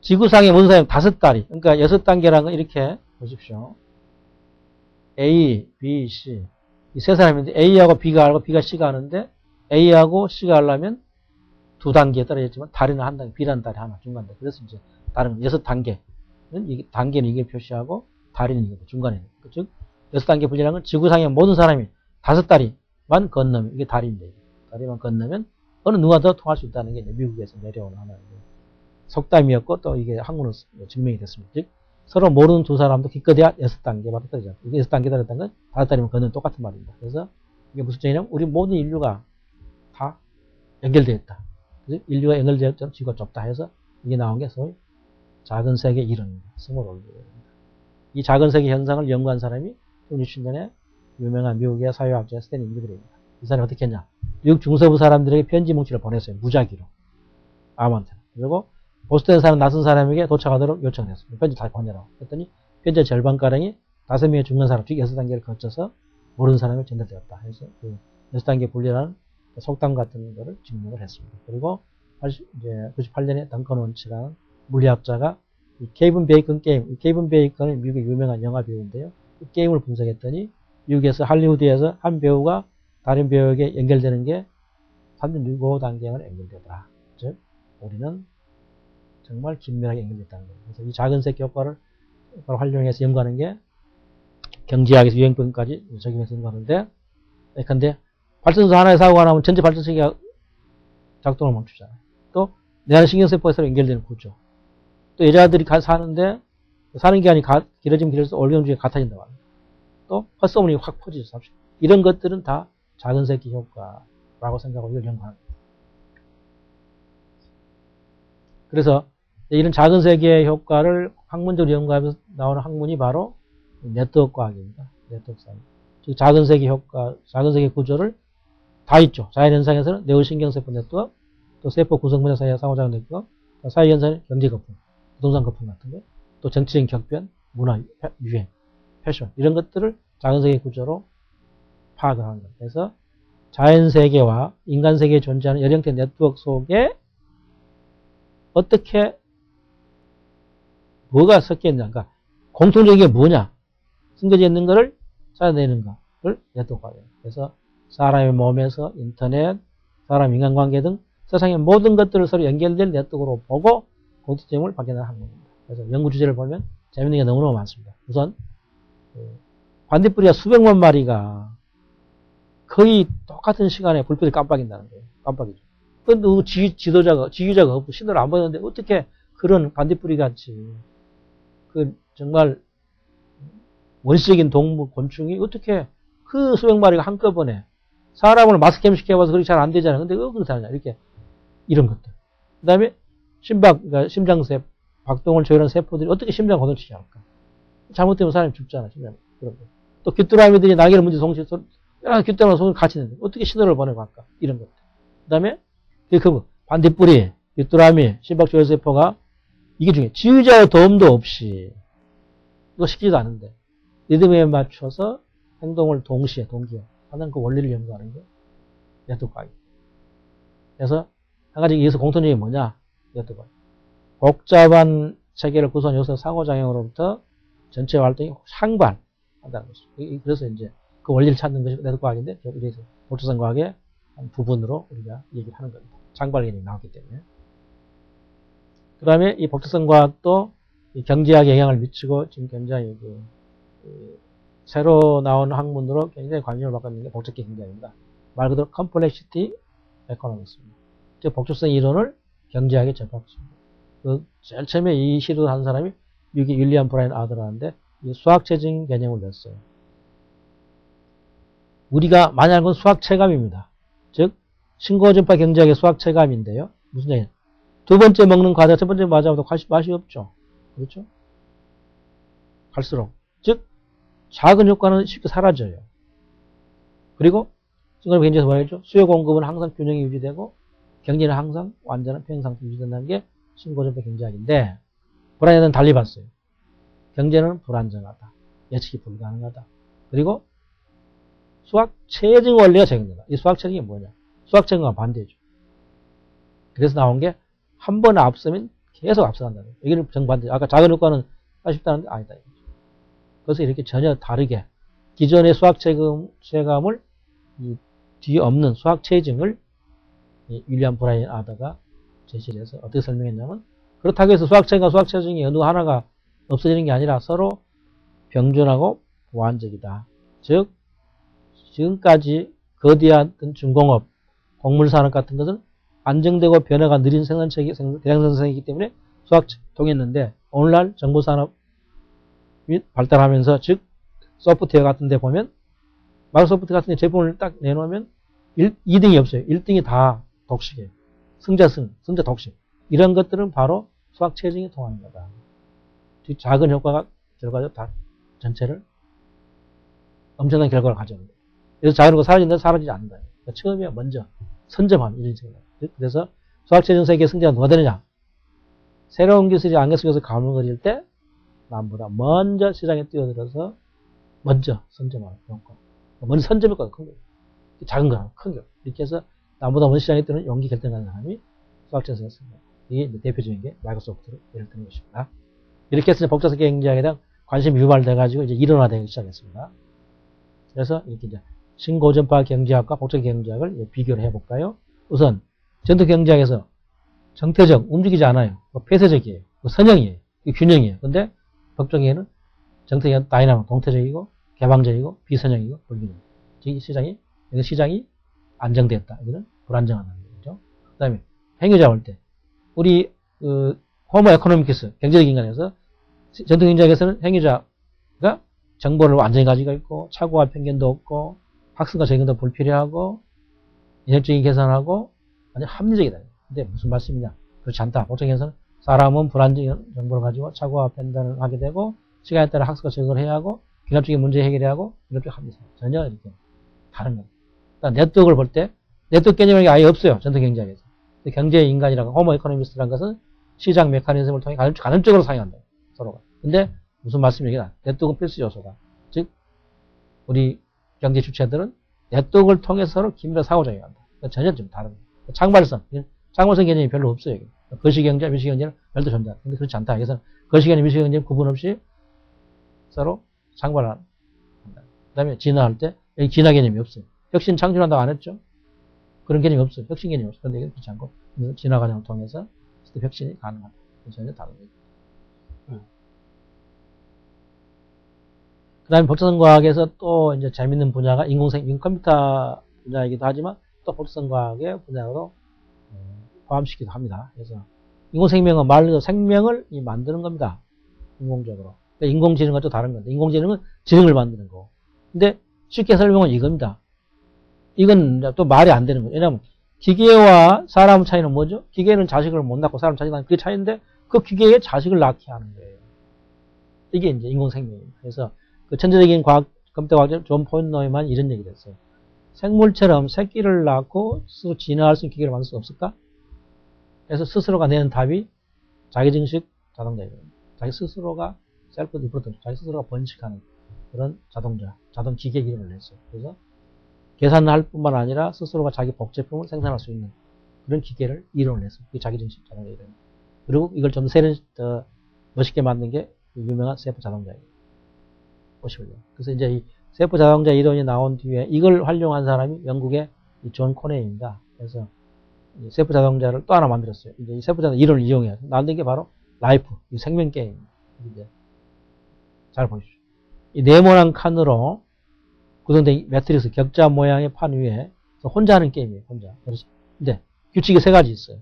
S1: 지구상의 모든 사람이 5다리, 그러니까 6단계라는 건 이렇게 보십시오. A, B, C 이 세 사람인데 A하고 B가 알고 B가 C가 하는데 A하고 C가 하려면 2단계에 떨어졌지만 다리는 한 단계, B라는 다리 하나, 중간에. 그래서 이제 다른 6단계. 단계는 이게 표시하고 다리는 이게 중간에 있는 거죠. 즉 6단계 분리라는 건 지구상의 모든 사람이 5다리만 건너면 이게 다리인데 다리만 건너면 어느 누가 더 통할 수 있다는 게 미국에서 내려오는 하나의 속담이었고 또 이게 한국으로 증명이 됐습니다. 즉 서로 모르는 두 사람도 기껏해야 6단계만 떨어지죠. 이게 6단계 떨어졌다는 건 5다리만 건너면 똑같은 말입니다. 그래서 이게 무슨 뜻이냐면 우리 모든 인류가 다 연결되어 있다. 인류가 연결되어 있다면 지구가 좁다 해서 이게 나온 게 소위 작은 세계 이론입니다. 스몰월드입니다. 이 작은 세계 현상을 연구한 사람이 60년에 유명한 미국의 사회학자 스탠리 밀그레이입니다. 이 사람이 어떻게 했냐? 미국 중서부 사람들에게 편지 뭉치를 보냈어요. 무작위로. 아무한테나. 그리고 보스턴에 사는 낯선 사람에게 도착하도록 요청을 했습니다. 편지 다 보내라고. 그랬더니 편지의 절반가량이 5명의 중간 사람, 즉 6단계를 거쳐서 모르는 사람에 전달되었다. 해서 그 6단계 분리라는 속담 같은 거를 증명을 했습니다. 그리고 이제 98년에 덩컨 원치라는 물리학자가 이 케이븐 베이컨 게임, 이 케이븐 베이컨은 미국의 유명한 영화 배우인데요. 이 게임을 분석했더니 미국에서 할리우드에서 한 배우가 다른 배우에게 연결되는 게 3.65단계만 연결되더라. 즉 우리는 정말 긴밀하게 연결됐다는 거예요. 그래서 이 작은 세계 효과를 활용해서 연구하는 게 경제학에서 유행병까지 적용해서 연구하는데, 근데 발전소 하나에 사고가 나면 전체 발전소가 작동을 멈추잖아요. 또 뇌하는 신경세포에 서로 연결되는 구조. 또 여자들이 사는데 사는 기간이 길어지면 길어질수록 올리온 중에 같아진다고 합니다. 또 헛소문이 확 퍼지죠. 이런 것들은 다 작은 세계 효과라고 생각하고 이걸 연구하는 거예요. 그래서 이런 작은 세계의 효과를 학문적으로 연구하면서 나오는 학문이 바로 네트워크 과학입니다. 네트워크 사이언스. 즉 작은 세계 효과, 작은 세계 구조를 다 있죠. 자연현상에서는 뇌신경세포 네트워크, 또 세포 구성 분야 사이의 상호작용 네트워크, 사회현상의 경제거품. 부동산 거품 같은 거, 또 정치적인 격변, 문화, 유행, 패션 이런 것들을 작은 세계 구조로 파악을 하는 거예요. 그래서 자연 세계와 인간 세계에 존재하는 여러 형태의 네트워크 속에 어떻게 뭐가 섞여 있는가, 그러니까 공통적인 게 뭐냐, 숨겨져 있는 것을 찾아내는 것을 네트워크화해요. 그래서 사람의 몸에서 인터넷, 사람 인간관계 등 세상의 모든 것들을 서로 연결된 네트워크로 보고 공통점을 발견하는 겁니다. 그래서 연구 주제를 보면 재밌는 게 너무너무 많습니다. 우선 반딧불이가 수백만 마리가 거의 똑같은 시간에 불빛을 깜빡인다는 거예요. 깜빡이죠. 근데 지휘자가 없고 신호를 안 보냈는데 어떻게 그런 반딧불이 같이 정말 원시적인 동물, 곤충이 어떻게 그 수백 마리가 한꺼번에 사람을 마스캠 시켜봐서 그렇게 잘 안 되잖아요. 근데 왜 그렇게 하냐. 이렇게 이런 것들. 그 다음에 그러니까 심장세, 박동을 조율하는 세포들이 어떻게 심장 고동치게 할까? 잘못되면 사람이 죽잖아. 심장. 그런 거. 또 귀뚜라미들이 날개를 문제 동시에 귀뚜라미랑 손을 같이 내는데 어떻게 신호를 보내고 할까? 이런 것들. 그 다음에 그 반딧불이, 귀뚜라미, 심박조혈세포가 이게 중요해. 지휘자의 도움도 없이 이거 시키지도 않은데 리듬에 맞춰서 행동을 동시에 하는 그 원리를 연구하는 게 네트워크학이에요. 그래서 한 가지 여기서 공통점이 뭐냐? 네트워크. 복잡한 체계를 구성한 요소 상호작용으로부터 전체 활동이 상반한다는 것이죠. 그래서 이제 그 원리를 찾는 것이 네트워크학인데 이래서 복잡성 과학의 한 부분으로 우리가 얘기를 하는 겁니다. 상반론이 나왔기 때문에. 그 다음에 이 복잡성 과학도 이 경제학에 영향을 미치고 지금 굉장히 새로 나온 학문으로 굉장히 관심을 받고 있는 게 복잡계 경제학입니다. 말 그대로 Complexity Economics입니다. 즉 복잡성 이론을 경제학에 접합했습니다. 제일 처음에 이 시도를 한 사람이 미국의 윌리엄 브라이언 아더라는데 수학체적인 개념을 냈어요. 우리가 많이 알고 있는 수학체감입니다. 즉 신고전파 경제학의 수학체감인데요. 무슨 얘기냐? 두 번째 먹는 과자 첫 번째 맞아도 맛이 없죠. 그렇죠? 갈수록. 즉 작은 효과는 쉽게 사라져요. 그리고 신고전파 경제에서 뭐였죠? 수요 공급은 항상 균형이 유지되고 경제는 항상 완전한 평행 상태 유지된다는 게 신고전파 경제학인데 브라이언은 달리 봤어요. 경제는 불안정하다. 예측이 불가능하다. 그리고 수학체증 원리가 적용된다. 이 수학체증이 뭐냐? 수학체증과 반대죠. 그래서 나온 게 한 번 앞서면 계속 앞서간다는 거예요. 여기는 정반대. 아까 작은 효과는 아쉽다는데 아니다. 그래서 이렇게 전혀 다르게 기존의 수학체감을 이 뒤에 없는 수학체증을 윌리엄 브라이언 아더가 제시를 해서 어떻게 설명했냐면 그렇다고 해서 수학체증과 수학체증이 어느 하나가 없어지는 게 아니라 서로 병존하고 보완적이다. 즉 지금까지 거대한 중공업, 곡물산업 같은 것은 안정되고 변화가 느린 대량생산이기 때문에 수학통했는데 오늘날 정보산업이 발달하면서 즉 소프트웨어 같은 데 보면 마이크로소프트 같은 데 제품을 딱 내놓으면 2등이 없어요. 1등이 다 독식이에요. 승자 독식. 이런 것들은 바로 수학체증이 통하는 거다. 작은 효과가 결과적으로 다 전체를 엄청난 결과를 가져옵니다. 그래서 작은 효과가 사라진다, 사라지지 않는다. 그러니까 처음에 먼저 선점하는 이런 식으로. 그래서 수학체증 세계의 승자가 누가 되느냐? 새로운 기술이 안개 속에서 감을 그릴 때 남보다 먼저 시장에 뛰어들어서 먼저 선점하는 효과. 먼저 선점 효과가 큰 거예요. 작은 거랑 큰 거. 이렇게 해서 남보다 먼저 시장에 뛰는 용기 결정하는 사람이 수학체증이었습니다. 이게 대표적인 게 마이크로소프트로 예를 드는 것입니다. 이렇게 해서 복잡성 경제학에 대한 관심이 유발돼가지고 이제 일원화되기 시작했습니다. 그래서 이렇게 이제 신고전파 경제학과 복잡 경제학을 비교를 해볼까요? 우선 전통 경제학에서 정태적, 움직이지 않아요. 폐쇄적이에요. 선형이에요. 균형이에요. 근데 복잡계는 정태적인 다이나믹, 동태적이고 개방적이고 비선형이고 불균형. 즉 시장이 안정됐다. 여기는 불안정하다는 거죠. 그 다음에 행위자 올 때 우리 호모 에코노미크스 경제적 인간에서 전통 경제학에서는 행위자가 정보를 완전히 가지고 있고 착오와 편견도 없고 학습과 적용도 불필요하고 인혁적인 계산하고 완전 합리적이다. 근데 무슨 말씀이냐? 그렇지 않다. 복잡에서는 사람은 불안정한 정보를 가지고 착오와 판단을 하게 되고 시간에 따라 학습과 적용을 해야 하고 균합적인 문제 해결해야 하고 균합적 합리성. 전혀 이렇게 다른 겁니다. 그러니까 네트워크를 볼 때 네트워크 개념이 아예 없어요. 전통 경제학에서. 경제의 인간이라고 호모 에코노미스트라는 것은 시장 메커니즘을 통해 간접적으로 상해한다. 서로가. 근데 무슨 말씀이냐? 네트워크는 필수 요소다. 즉, 우리 경제 주체들은 네트워크를 통해서 서로 긴밀한 상호작용한다. 전혀 좀 다른 거예요. 장발성 개념이 별로 없어요. 여기. 거시경제, 밀시경제는 별도 존재한다. 근데 그렇지 않다. 그래서 거시경제, 밀시경제는 구분 없이 서로 상발한다. 그 다음에 진화할 때 여기 진화 개념이 없어요. 혁신 창출한다고 안 했죠? 그런 개념이 없어요. 혁신 개념이 없어요. 그런데 이건 그렇지 않고 진화 과정을 통해서 혁신이 가능하다. 전혀 다른 거예요. 그 다음에 복잡성과학에서 또 이제 재밌는 분야가 컴퓨터 분야이기도 하지만 또 복잡성과학의 분야로 포함시키기도 합니다. 그래서 인공생명은 말 그대로 생명을 만드는 겁니다. 인공적으로. 그러니까 인공지능과 또 다른 건데, 인공지능은 지능을 만드는 거고. 근데 쉽게 설명은 이겁니다. 이건 또 말이 안 되는 거예요. 왜냐하면 기계와 사람 차이는 뭐죠? 기계는 자식을 못 낳고 사람 자식을 낳는 그게 차이인데 그 기계에 자식을 낳게 하는 거예요. 이게 이제 인공생명이에요. 그래서 그 천재적인 컴퓨터 과학자 존 포인너에만 이런 얘기를 했어요. 생물처럼 새끼를 낳고 스스로 진화할 수 있는 기계를 만들 수 없을까? 그래서 스스로가 내는 답이 자기증식 자동차예요. 자기 스스로가 셀프 디프로트, 자기 스스로가 번식하는 그런 자동 기계 이름을 냈어요. 그래서 계산을 할 뿐만 아니라 스스로가 자기 복제품을 생산할 수 있는 그런 기계를 이름을 냈어요. 그게 자기증식 자동차 이름. 그리고 이걸 좀 더 멋있게 만든 게 유명한 세포 자동차예요. 보시면요. 그래서 이제 이 세포 자동차 이론이 나온 뒤에 이걸 활용한 사람이 영국의 존 코네입니다. 그래서 이 세포 자동차를 또 하나 만들었어요. 이제 이 세포 자동차 이론을 이용해서 만든 게 바로 라이프, 이 생명 게임입니다. 이제 잘 보십시오. 이 네모난 칸으로 구성된 매트릭스 격자 모양의 판 위에 혼자 하는 게임이에요. 혼자. 그래서 근데 규칙이 세 가지 있어요.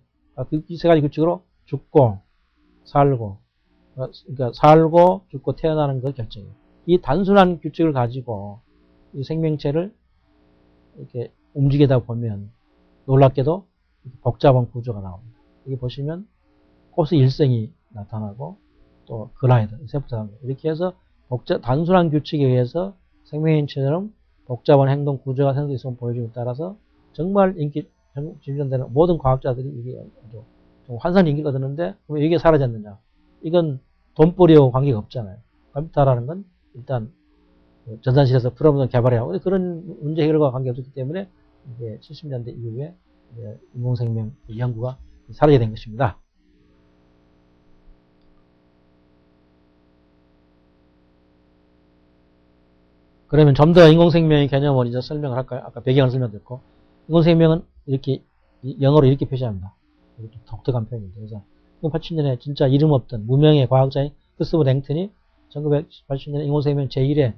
S1: 이 세 가지 규칙으로 죽고 살고, 그러니까 살고 죽고 태어나는 걸 결정해요. 이 단순한 규칙을 가지고 이 생명체를 이렇게 움직이다 보면 놀랍게도 복잡한 구조가 나옵니다. 여기 보시면 코스 일성이 나타나고 또 글라이더, 세포자동차 이렇게 해서 단순한 규칙에 의해서 생명체처럼 복잡한 행동 구조가 생성되어 있음을 보여줌에 따라서 정말 인기 진전되는 모든 과학자들이 이게 좀 환상 인기를 얻었는데 왜 이게 사라졌느냐? 이건 돈벌이하고 관계가 없잖아요. 컴퓨터라는 건 일단 전산실에서 프로그램을 개발해야 하고 그런 문제 해결과 관계가 없기 때문에 이게 70년대 이후에 인공생명 연구가 사라지게 된 것입니다. 그러면 좀 더 인공생명의 개념을 이제 설명을 할까요? 아까 배경을 설명드렸고 인공생명은 이렇게 영어로 이렇게 표시합니다. 이렇게 독특한 표현입니다. 그래서 1987년에 진짜 이름 없던 무명의 과학자인 크리스토퍼 랭튼이 1980년에 인공생명 제1회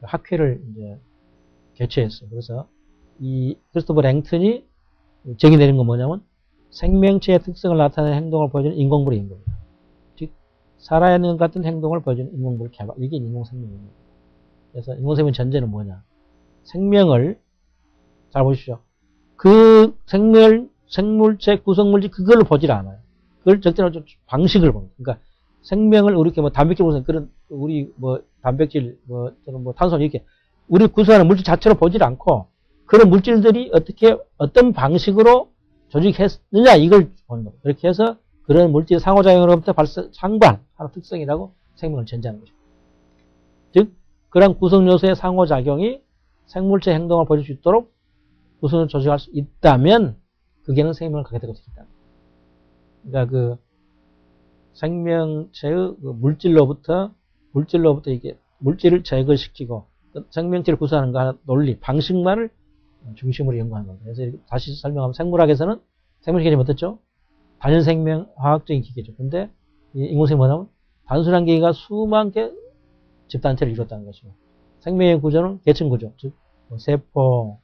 S1: 학회를 이제 개최했어요. 그래서 이 크리스토퍼 랭튼이 정의 내린 건 뭐냐면 생명체의 특성을 나타내는 행동을 보여주는 인공물의 연구입니다. 즉 살아야 하는 것 같은 행동을 보여주는 인공물 개발. 이게 인공생명입니다. 그래서 인공생명 전제는 뭐냐? 생명을 잘 보십시오. 그 생물체 구성물질 그걸로 보질 않아요. 그걸 적절한 방식을 봅니다. 그러니까 생명을 우리 이렇게 단백질 구성 그런 우리 단백질 탄수화물 이렇게 우리 구성하는 물질 자체로 보질 않고 그런 물질들이 어떤 방식으로 조직했느냐 이걸 보는 겁니다. 그렇게 해서 그런 물질 상호작용으로부터 상반하는 특성이라고 생명을 전제하는 것입니다. 즉 그런 구성요소의 상호작용이 생물체 행동을 보여줄 수 있도록 구성을 조직할 수 있다면 그게는 생명을 갖게 되고 있다. 그러니까 그 생명체의 물질로부터 이게 물질을 제거시키고 생명체를 구성하는 거 논리, 방식만을 중심으로 연구하는 겁니다. 그래서 이렇게 다시 설명하면 생물학에서는 생물 개념이 어떻죠? 단일생명 화학적인 기계죠. 근데 이 인공생명은 뭐냐면 단순한 기계가 수만 개 집단체를 이뤘다는 것이고 생명의 구조는 계층 구조, 즉 세포,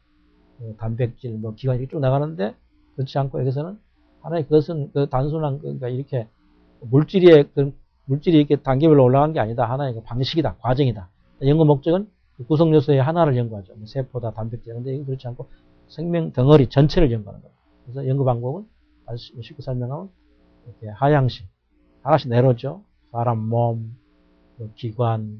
S1: 단백질, 기관 이렇게 쭉 나가는데 그렇지 않고 여기서는 하나의 그것은 단순한 그러니까 이렇게 물질이 이렇게 단계별로 올라간 게 아니다. 하나의 방식이다, 과정이다. 연구 목적은 구성 요소의 하나를 연구하죠. 세포다, 단백질. 근데 이건 그렇지 않고 생명 덩어리 전체를 연구하는 거예요. 그래서 연구 방법은 아주 쉽게 설명하면 이렇게 하향식 하나씩 내려오죠. 사람 몸, 기관,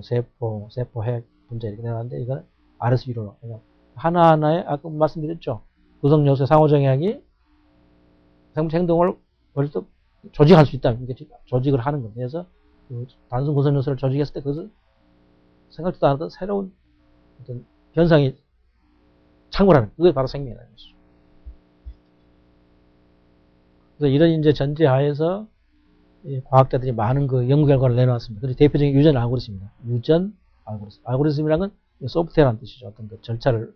S1: 세포핵, 분자 이렇게 내려가는데 이건 아래서 위로 그러니까 하나하나의 아까 말씀드렸죠. 구성 요소의 상호작용이 생물체 행동을 벌써 조직할 수 있다. 이게 조직을 하는 겁니다. 그래서 그 단순 구성 요소를 조직했을 때 그것을 생각지도 않았던 새로운 어떤 현상이 창궐하는 그게 바로 생명이라는 것이죠. 그래서 이런 이제 전제하에서 과학자들이 많은 그 연구 결과를 내놓았습니다. 그리고 대표적인 유전 알고리즘입니다. 유전 알고리즘. 알고리즘이라는 건 소프트웨어라는 뜻이죠. 어떤 그 절차를,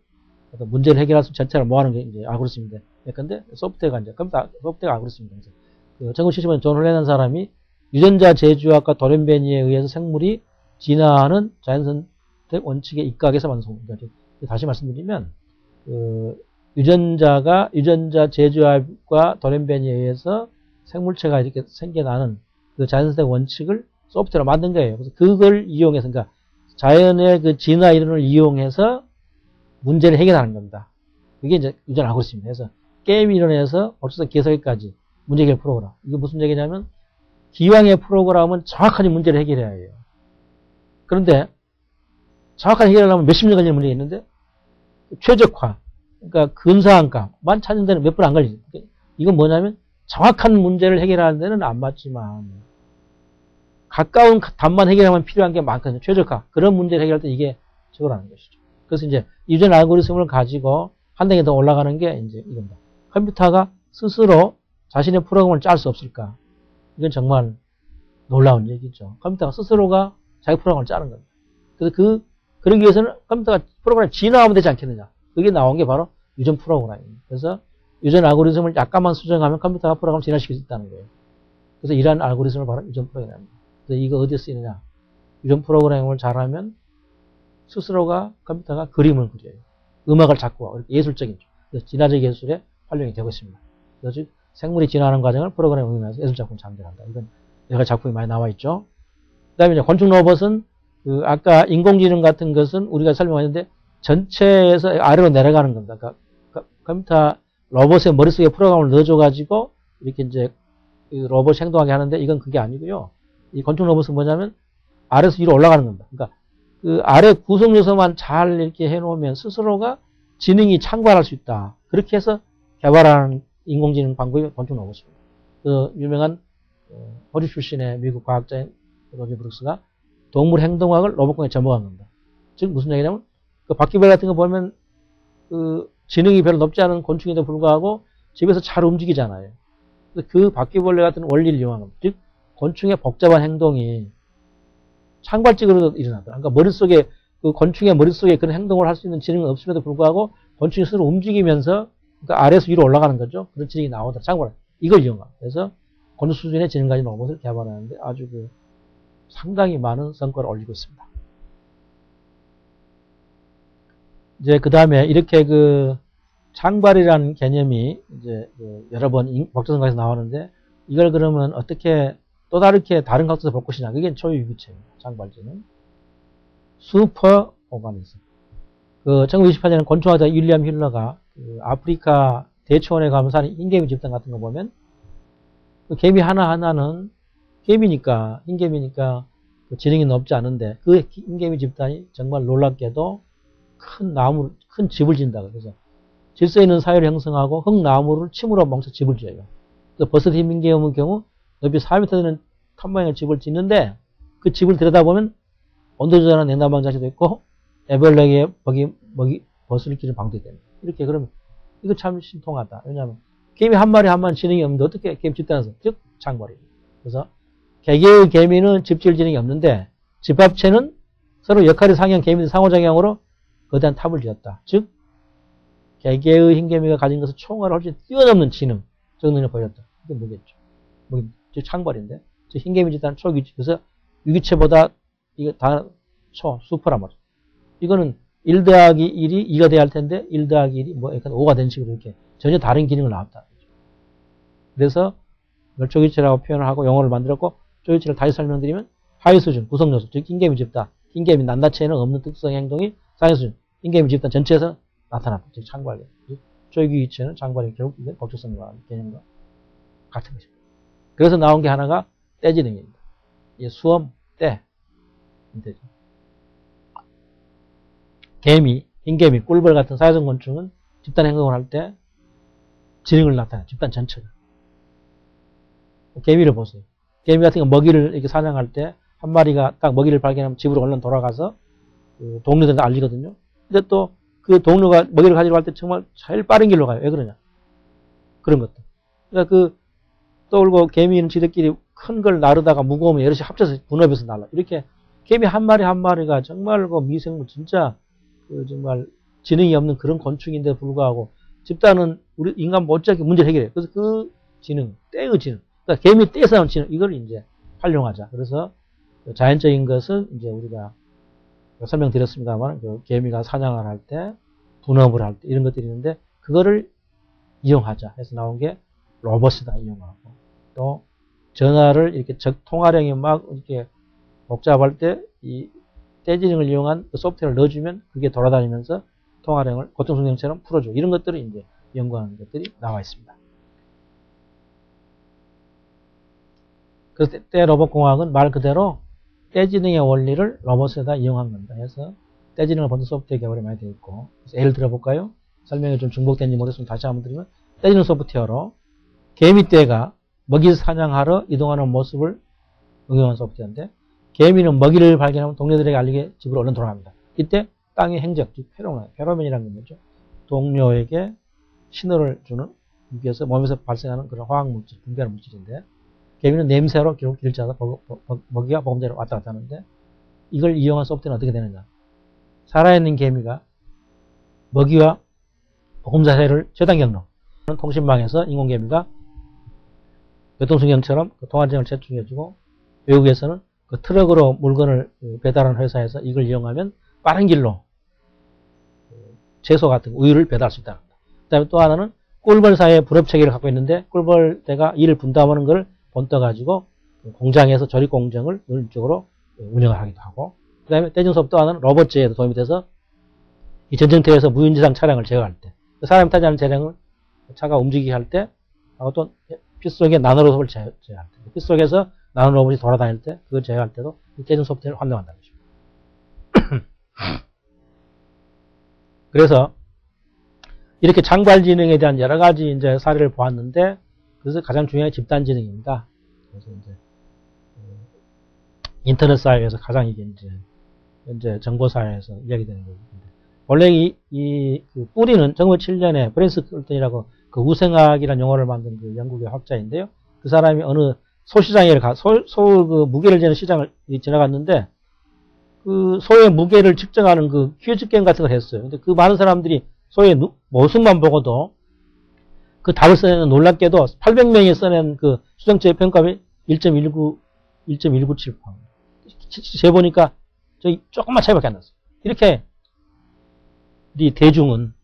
S1: 어떤 문제를 해결할 수 있는 절차를 모아놓은 게 이제 알고리즘인데, 근데 소프트웨어가 이제, 컴퓨터, 소프트웨어가 알고리즘입니다. 그 1970년 존 홀레라는 사람이 유전자 재주학과 돌연변이에 의해서 생물이 진화하는 자연선택 원칙에 입각해서 완성합니다. 다시 말씀드리면, 유전자 재주학과 돌연변이에 의해서 생물체가 이렇게 생겨나는 그 자연선택 원칙을 소프트웨어로 만든 거예요. 그래서 그걸 이용해서, 그러니까 자연의 그 진화 이론을 이용해서 문제를 해결하는 겁니다. 그게 이제 유전 알고리즘입니다. 그래서 게임 이론에서 어쩌서 계산기까지 문제 해결 프로그램. 이게 무슨 얘기냐면 기왕의 프로그램은 정확하게 문제를 해결해야 해요. 그런데 정확하게 해결하려면 몇십 년 걸리는 문제가 있는데 최적화, 그러니까 근사한 값만 찾는 데는 몇 분 안 걸리죠. 이건 뭐냐면 정확한 문제를 해결하는 데는 안 맞지만 가까운 답만 해결하면 필요한 게 많거든요. 최적화. 그런 문제를 해결할 때 이게 저거라는 것이죠. 그래서 이제 유전 알고리즘을 가지고 한 단계 더 올라가는 게 이제 이겁니다. 컴퓨터가 스스로 자신의 프로그램을 짤 수 없을까? 이건 정말 놀라운 얘기죠. 컴퓨터가 스스로가 자기 프로그램을 짜는 겁니다. 그래서 그러기 위해서는 컴퓨터가 프로그램을 진화하면 되지 않겠느냐. 그게 나온 게 바로 유전 프로그램입니다. 그래서 유전 알고리즘을 약간만 수정하면 컴퓨터가 프로그램을 진화시킬 수 있다는 거예요. 그래서 이러한 알고리즘을 바로 유전 프로그램입니다. 그래서 이거 어디에 쓰이느냐. 유전 프로그램을 잘하면 스스로가 컴퓨터가 그림을 그려요. 음악을 작곡하고 예술적인 진화적 예술에 활용이 되고 있습니다. 그래서 즉 생물이 진화하는 과정을 프로그램에 응용해서 예술작품을 창작한다. 이건 여러 작품이 많이 나와 있죠. 그 다음에 이제 건축 로봇은 그 아까 인공지능 같은 것은 우리가 설명했는데 전체에서 아래로 내려가는 겁니다. 그러니까 컴퓨터 로봇의 머릿속에 프로그램을 넣어줘가지고 이렇게 이제 로봇이 행동하게 하는데 이건 그게 아니고요. 이 건축 로봇은 뭐냐면 아래에서 위로 올라가는 겁니다. 그러니까 그 아래 구성 요소만 잘 이렇게 해놓으면 스스로가 지능이 창발할 수 있다. 그렇게 해서 개발하는 인공지능 방법이 건축 로봇입니다. 그 유명한 호주 출신의 미국 과학자인 로저 브룩스가 동물 행동학을 로봇공에 접목한 겁니다. 즉 무슨 얘기냐면 그 바퀴벌레 같은 거 보면 그 지능이 별로 높지 않은 곤충에도 불구하고 집에서 잘 움직이잖아요. 그 바퀴벌레 같은 원리를 이용한 겁니다. 즉 곤충의 복잡한 행동이 창발적으로 일어나더라. 그러니까 머릿속에, 그 곤충의 머릿속에 그런 행동을 할 수 있는 지능은 없음에도 불구하고 곤충이 스스로 움직이면서, 그러니까 아래에서 위로 올라가는 거죠. 그런 지능이 나오더라. 창발. 이걸 이용합니다. 그래서 곤충 수준의 지능 가진 로봇을 개발하는데 아주 상당히 많은 성과를 올리고 있습니다. 이제 그 다음에 이렇게 창발이라는 개념이 이제 여러 번 복잡성과에서 나오는데 이걸 그러면 어떻게 또 다른 각도에서 볼 것이냐. 그게 초유기체입니다. 창발제는. 슈퍼 오가니즘. 1928년에 곤충학자 윌리엄 힐러가 아프리카 대초원에 가면 사는 흰개미 집단 같은 거 보면 그 개미 하나하나는 개미니까, 흰개미니까 지능이 높지 않은데 그 흰개미 집단이 정말 놀랍게도 큰 집을 짓는다. 그래서 질서 있는 사회를 형성하고 흙나무를 침으로 멍쳐 집을 지어요. 그래서 버섯 흰개미의 경우 높이 4m 되는 탑 모양의 집을 짓는데 그 집을 들여다보면 온도조절하는 냉난방 장치도 있고 애벌레에 버섯을 기르는 방도 됩니다. 이렇게 그러면 이거 참 신통하다. 왜냐하면 개미 한 마리 지능이 없는데 어떻게 개미 집단에서 즉 창발입니다. 그래서 개개의 개미는 집지을 지능이 없는데 집합체는 서로 역할이 상이한 개미들 상호작용으로 거대한 탑을 지었다. 즉 개개의 흰개미가 가진 것을 총괄을 훨씬 뛰어넘는 지능, 능력을 보였다. 이게 뭐겠죠? 즉 창발인데, 즉 흰개미 집단 초기체. 그래서 유기체보다 이거 다 슈퍼란 말이죠. 이거는 1 더하기 1이 2가 돼야 할 텐데 1 더하기 1이 약간 5가 된 식으로 이렇게 전혀 다른 기능을 나왔다. 그래서 이걸 초기체라고 표현을 하고 용어를 만들었고 초기체를 다시 설명드리면 하위 수준 구성 요소, 즉 흰개미 집단, 흰개미 난다체에는 없는 특성 행동이 상위 수준, 흰개미 집단 전체에서 나타났다. 즉 창발이에요. 초기체는 창발이 결국 복잡성과 개념과 같은 것입니다. 그래서 나온 게 하나가 떼지능입니다. 수험, 떼. 개미, 흰개미, 꿀벌 같은 사회성 곤충은 집단 행동을 할 때 지능을 나타내요. 집단 전체가. 개미를 보세요. 개미 같은 거 먹이를 이렇게 사냥할 때 한 마리가 딱 먹이를 발견하면 집으로 얼른 돌아가서 그 동료들한테 알리거든요. 근데 또 그 동료가 먹이를 가지러 갈 때 정말 제일 빠른 길로 가요. 왜 그러냐? 그런 것들. 그러니까 그 떠올고 개미는 지들끼리 큰 걸 나르다가 무거우면 여럿이 합쳐서 분업해서 날라. 이렇게 개미 한 마리 한 마리가 정말 그 미생물 진짜 그 정말 지능이 없는 그런 곤충인데 불구하고 집단은 우리 인간 못지않게 문제를 해결해요. 그래서 그 지능, 떼의 지능, 그러니까 개미 떼에서 나온 지능 이걸 이제 활용하자. 그래서 자연적인 것은 이제 우리가 설명드렸습니다만 그 개미가 사냥을 할 때, 분업을 할 때 이런 것들이 있는데 그거를 이용하자 해서 나온 게 로봇이다 이용하고 또 전화를 이렇게 통화량이 막 이렇게 복잡할 때 이 떼지능을 이용한 그 소프트웨어를 넣어주면 그게 돌아다니면서 통화량을 고통성형처럼 풀어주고 이런 것들을 이제 연구하는 것들이 나와 있습니다. 그래서 떼 로봇공학은 말 그대로 떼지능의 원리를 로봇에다 이용한 겁니다. 그래서 떼지능을 보는 소프트웨어 개발이 많이 되어 있고 예를 들어볼까요? 설명이 좀 중복된지 모르겠으면 다시 한번 드리면 떼지능 소프트웨어로 개미떼가 먹이 사냥하러 이동하는 모습을 응용한 소프트웨어인데 개미는 먹이를 발견하면 동료들에게 알리게 집으로 얼른 돌아갑니다. 이때 땅의 행적, 즉 페로몬이라는 게 뭐죠? 동료에게 신호를 주는 위에서 몸에서 발생하는 그런 화학물질, 분비하는 물질인데 개미는 냄새로 길을 짜서 먹이가 보금자리로 왔다 갔다 하는데 이걸 이용한 소프트웨어는 어떻게 되느냐? 살아있는 개미가 먹이와 보금자리를 최단 경로 통신망에서 인공개미가 교통수경처럼 그 통화증을 채취해주고 외국에서는 그 트럭으로 물건을 배달하는 회사에서 이걸 이용하면 빠른 길로 채소 같은 우유를 배달할 수 있다. 그 다음에 또 하나는 꿀벌 사이에 불협체계를 갖고 있는데 꿀벌대가 이를 분담하는 걸 본떠가지고 공장에서 조립 공정을 논리적으로 운영을 하기도 하고 그 다음에 떼증소업 또 하나는 로봇제에도 도움이 돼서 이 전쟁터에서 무인지상 차량을 제어할 때 사람이 타지 않는 차량을 차가 움직이게 할 때 하고 또 빗속에 나노로봇을 제어할 때 빗속에서 나노로봇이 돌아다닐 때 그걸 제어할 때도 떼증 소프트웨어를 활용한다는 것입니다. 그래서 이렇게 장발지능에 대한 여러 가지 이제 사례를 보았는데 그래서 가장 중요한 게 집단지능입니다. 그래서 이제 인터넷 사회에서 가장 이게 이제 정보 사회에서 이야기되는 거거든요. 원래 그 뿌리는 1907년에 브랜스 클턴이라고 그 우생학이라는 용어를 만든 그 영국의 학자인데요. 그 사람이 어느 소시장에 그 무게를 재는 시장을 지나갔는데 그 소의 무게를 측정하는 그 퀴즈 게임 같은 걸 했어요. 근데 그 많은 사람들이 소의 모습만 보고도 그 답을 써내는 놀랍게도 800명이 써낸 그 수정체의 평가비 1.197. 재보니까 저기 조금만 차이밖에 안 났어요. 이렇게 이 대중은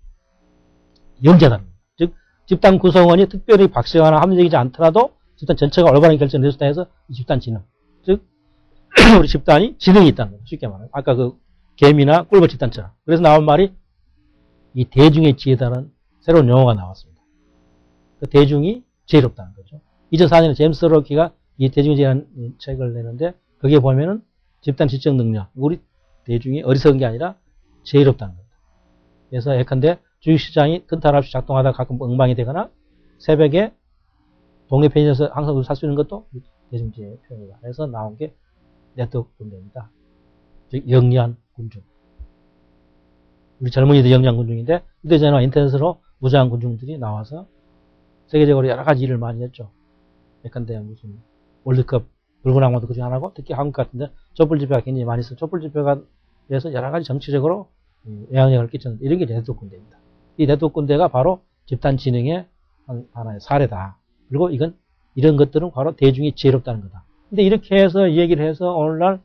S1: 영재다. 즉 집단 구성원이 특별히 박시하거나 합리적이지 않더라도 집단 전체가 올바른 결정을 내줬다 해서 이 집단 지능. 즉 우리 집단이 지능이 있다는 거죠. 쉽게 말하면 아까 그 개미나 꿀벌 집단처럼. 그래서 나온 말이 이 대중의 지혜다는 새로운 용어가 나왔습니다. 그 대중이 지혜롭다는 거죠. 2004년에 제임스 로키가 이 대중의 지혜라는 책을 내는데 거기에 보면은 집단 지적 능력, 우리 대중이 어리석은 게 아니라 지혜롭다는 겁니다. 그래서 예컨대 주식시장이 튼탈 없이 작동하다가 가끔 엉망이 되거나 새벽에 동네 편의점에서 항상 살 수 있는 것도 대중지혜의 표현이다. 그래서 나온 게 네트워크 군대입니다. 즉 영리한 군중. 우리 젊은이들 영리한 군중인데 휴대전화 인터넷으로 무장한 군중들이 나와서 세계적으로 여러 가지 일을 많이 했죠. 예컨대 무슨 월드컵 붉은 악마도 그중 하나고 특히 한국 같은데 촛불 집회가 굉장히 많이 있어요. 촛불 집회가 해서 여러 가지 정치적으로 영향력을 끼쳤는데 이런 게 네트워크 군대입니다. 이 네트워크 군대가 바로 집단 지능의 하나의 사례다. 그리고 이런 것들은 바로 대중이 지혜롭다는 거다. 근데 이렇게 해서 이 얘기를 해서 오늘날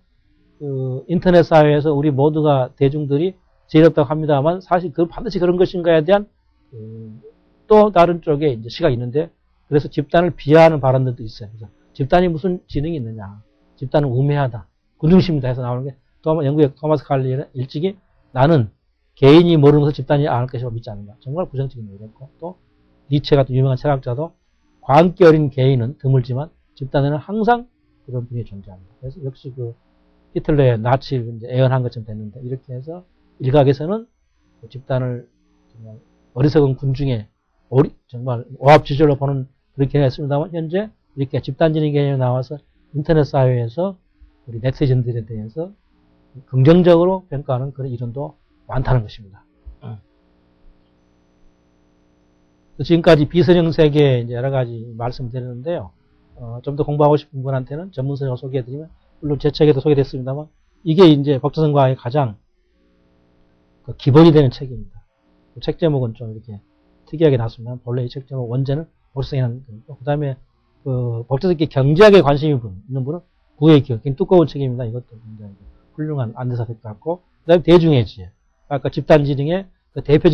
S1: 그 인터넷 사회에서 우리 모두가 대중들이 지혜롭다고 합니다만 사실 그 반드시 그런 것인가에 대한 또 다른 쪽에 이제 시각이 있는데 그래서 집단을 비하하는 발언들도 있어요. 그래서 집단이 무슨 지능이 있느냐. 집단은 우매하다. 군중심이다 해서 나오는 게 영국의 토마스 칼리는 일찍이 나는 개인이 모르는 것을 집단이 알 것이라고 믿지 않는다. 정말 부정적인 얘기였고 또 니체 같은 유명한 철학자도 광기 어린 개인은 드물지만 집단에는 항상 그런 분이 존재합니다. 그래서 역시 그 히틀러의 나치를 이제 애언한 것처럼 됐는데 이렇게 해서 일각에서는 그 집단을 정말 어리석은 군중의 정말 오합지졸로 보는 그렇게 했습니다만 현재 이렇게 집단지능 개념이 나와서 인터넷 사회에서 우리 네티즌들에 대해서 긍정적으로 평가하는 그런 이론도 많다는 것입니다. 지금까지 비선형 세계 이제 여러 가지 말씀드렸는데요. 좀 더 공부하고 싶은 분한테는 전문서적으로 소개해드리면, 물론 제 책에도 소개됐습니다만, 이게 이제 법조성 과학의 가장 그 기본이 되는 책입니다. 그 책 제목은 좀 이렇게 특이하게 나왔습니다. 본래 이 책 제목 원제는 법조성이라는 거고, 그 다음에 그 법조성 경제학에 관심이 있는 분은 구해의 기억, 굉장히 두꺼운 책입니다. 이것도 굉장히 훌륭한 안내사택 같고, 그 다음에 대중의지, 아까 집단지능의 그 대표적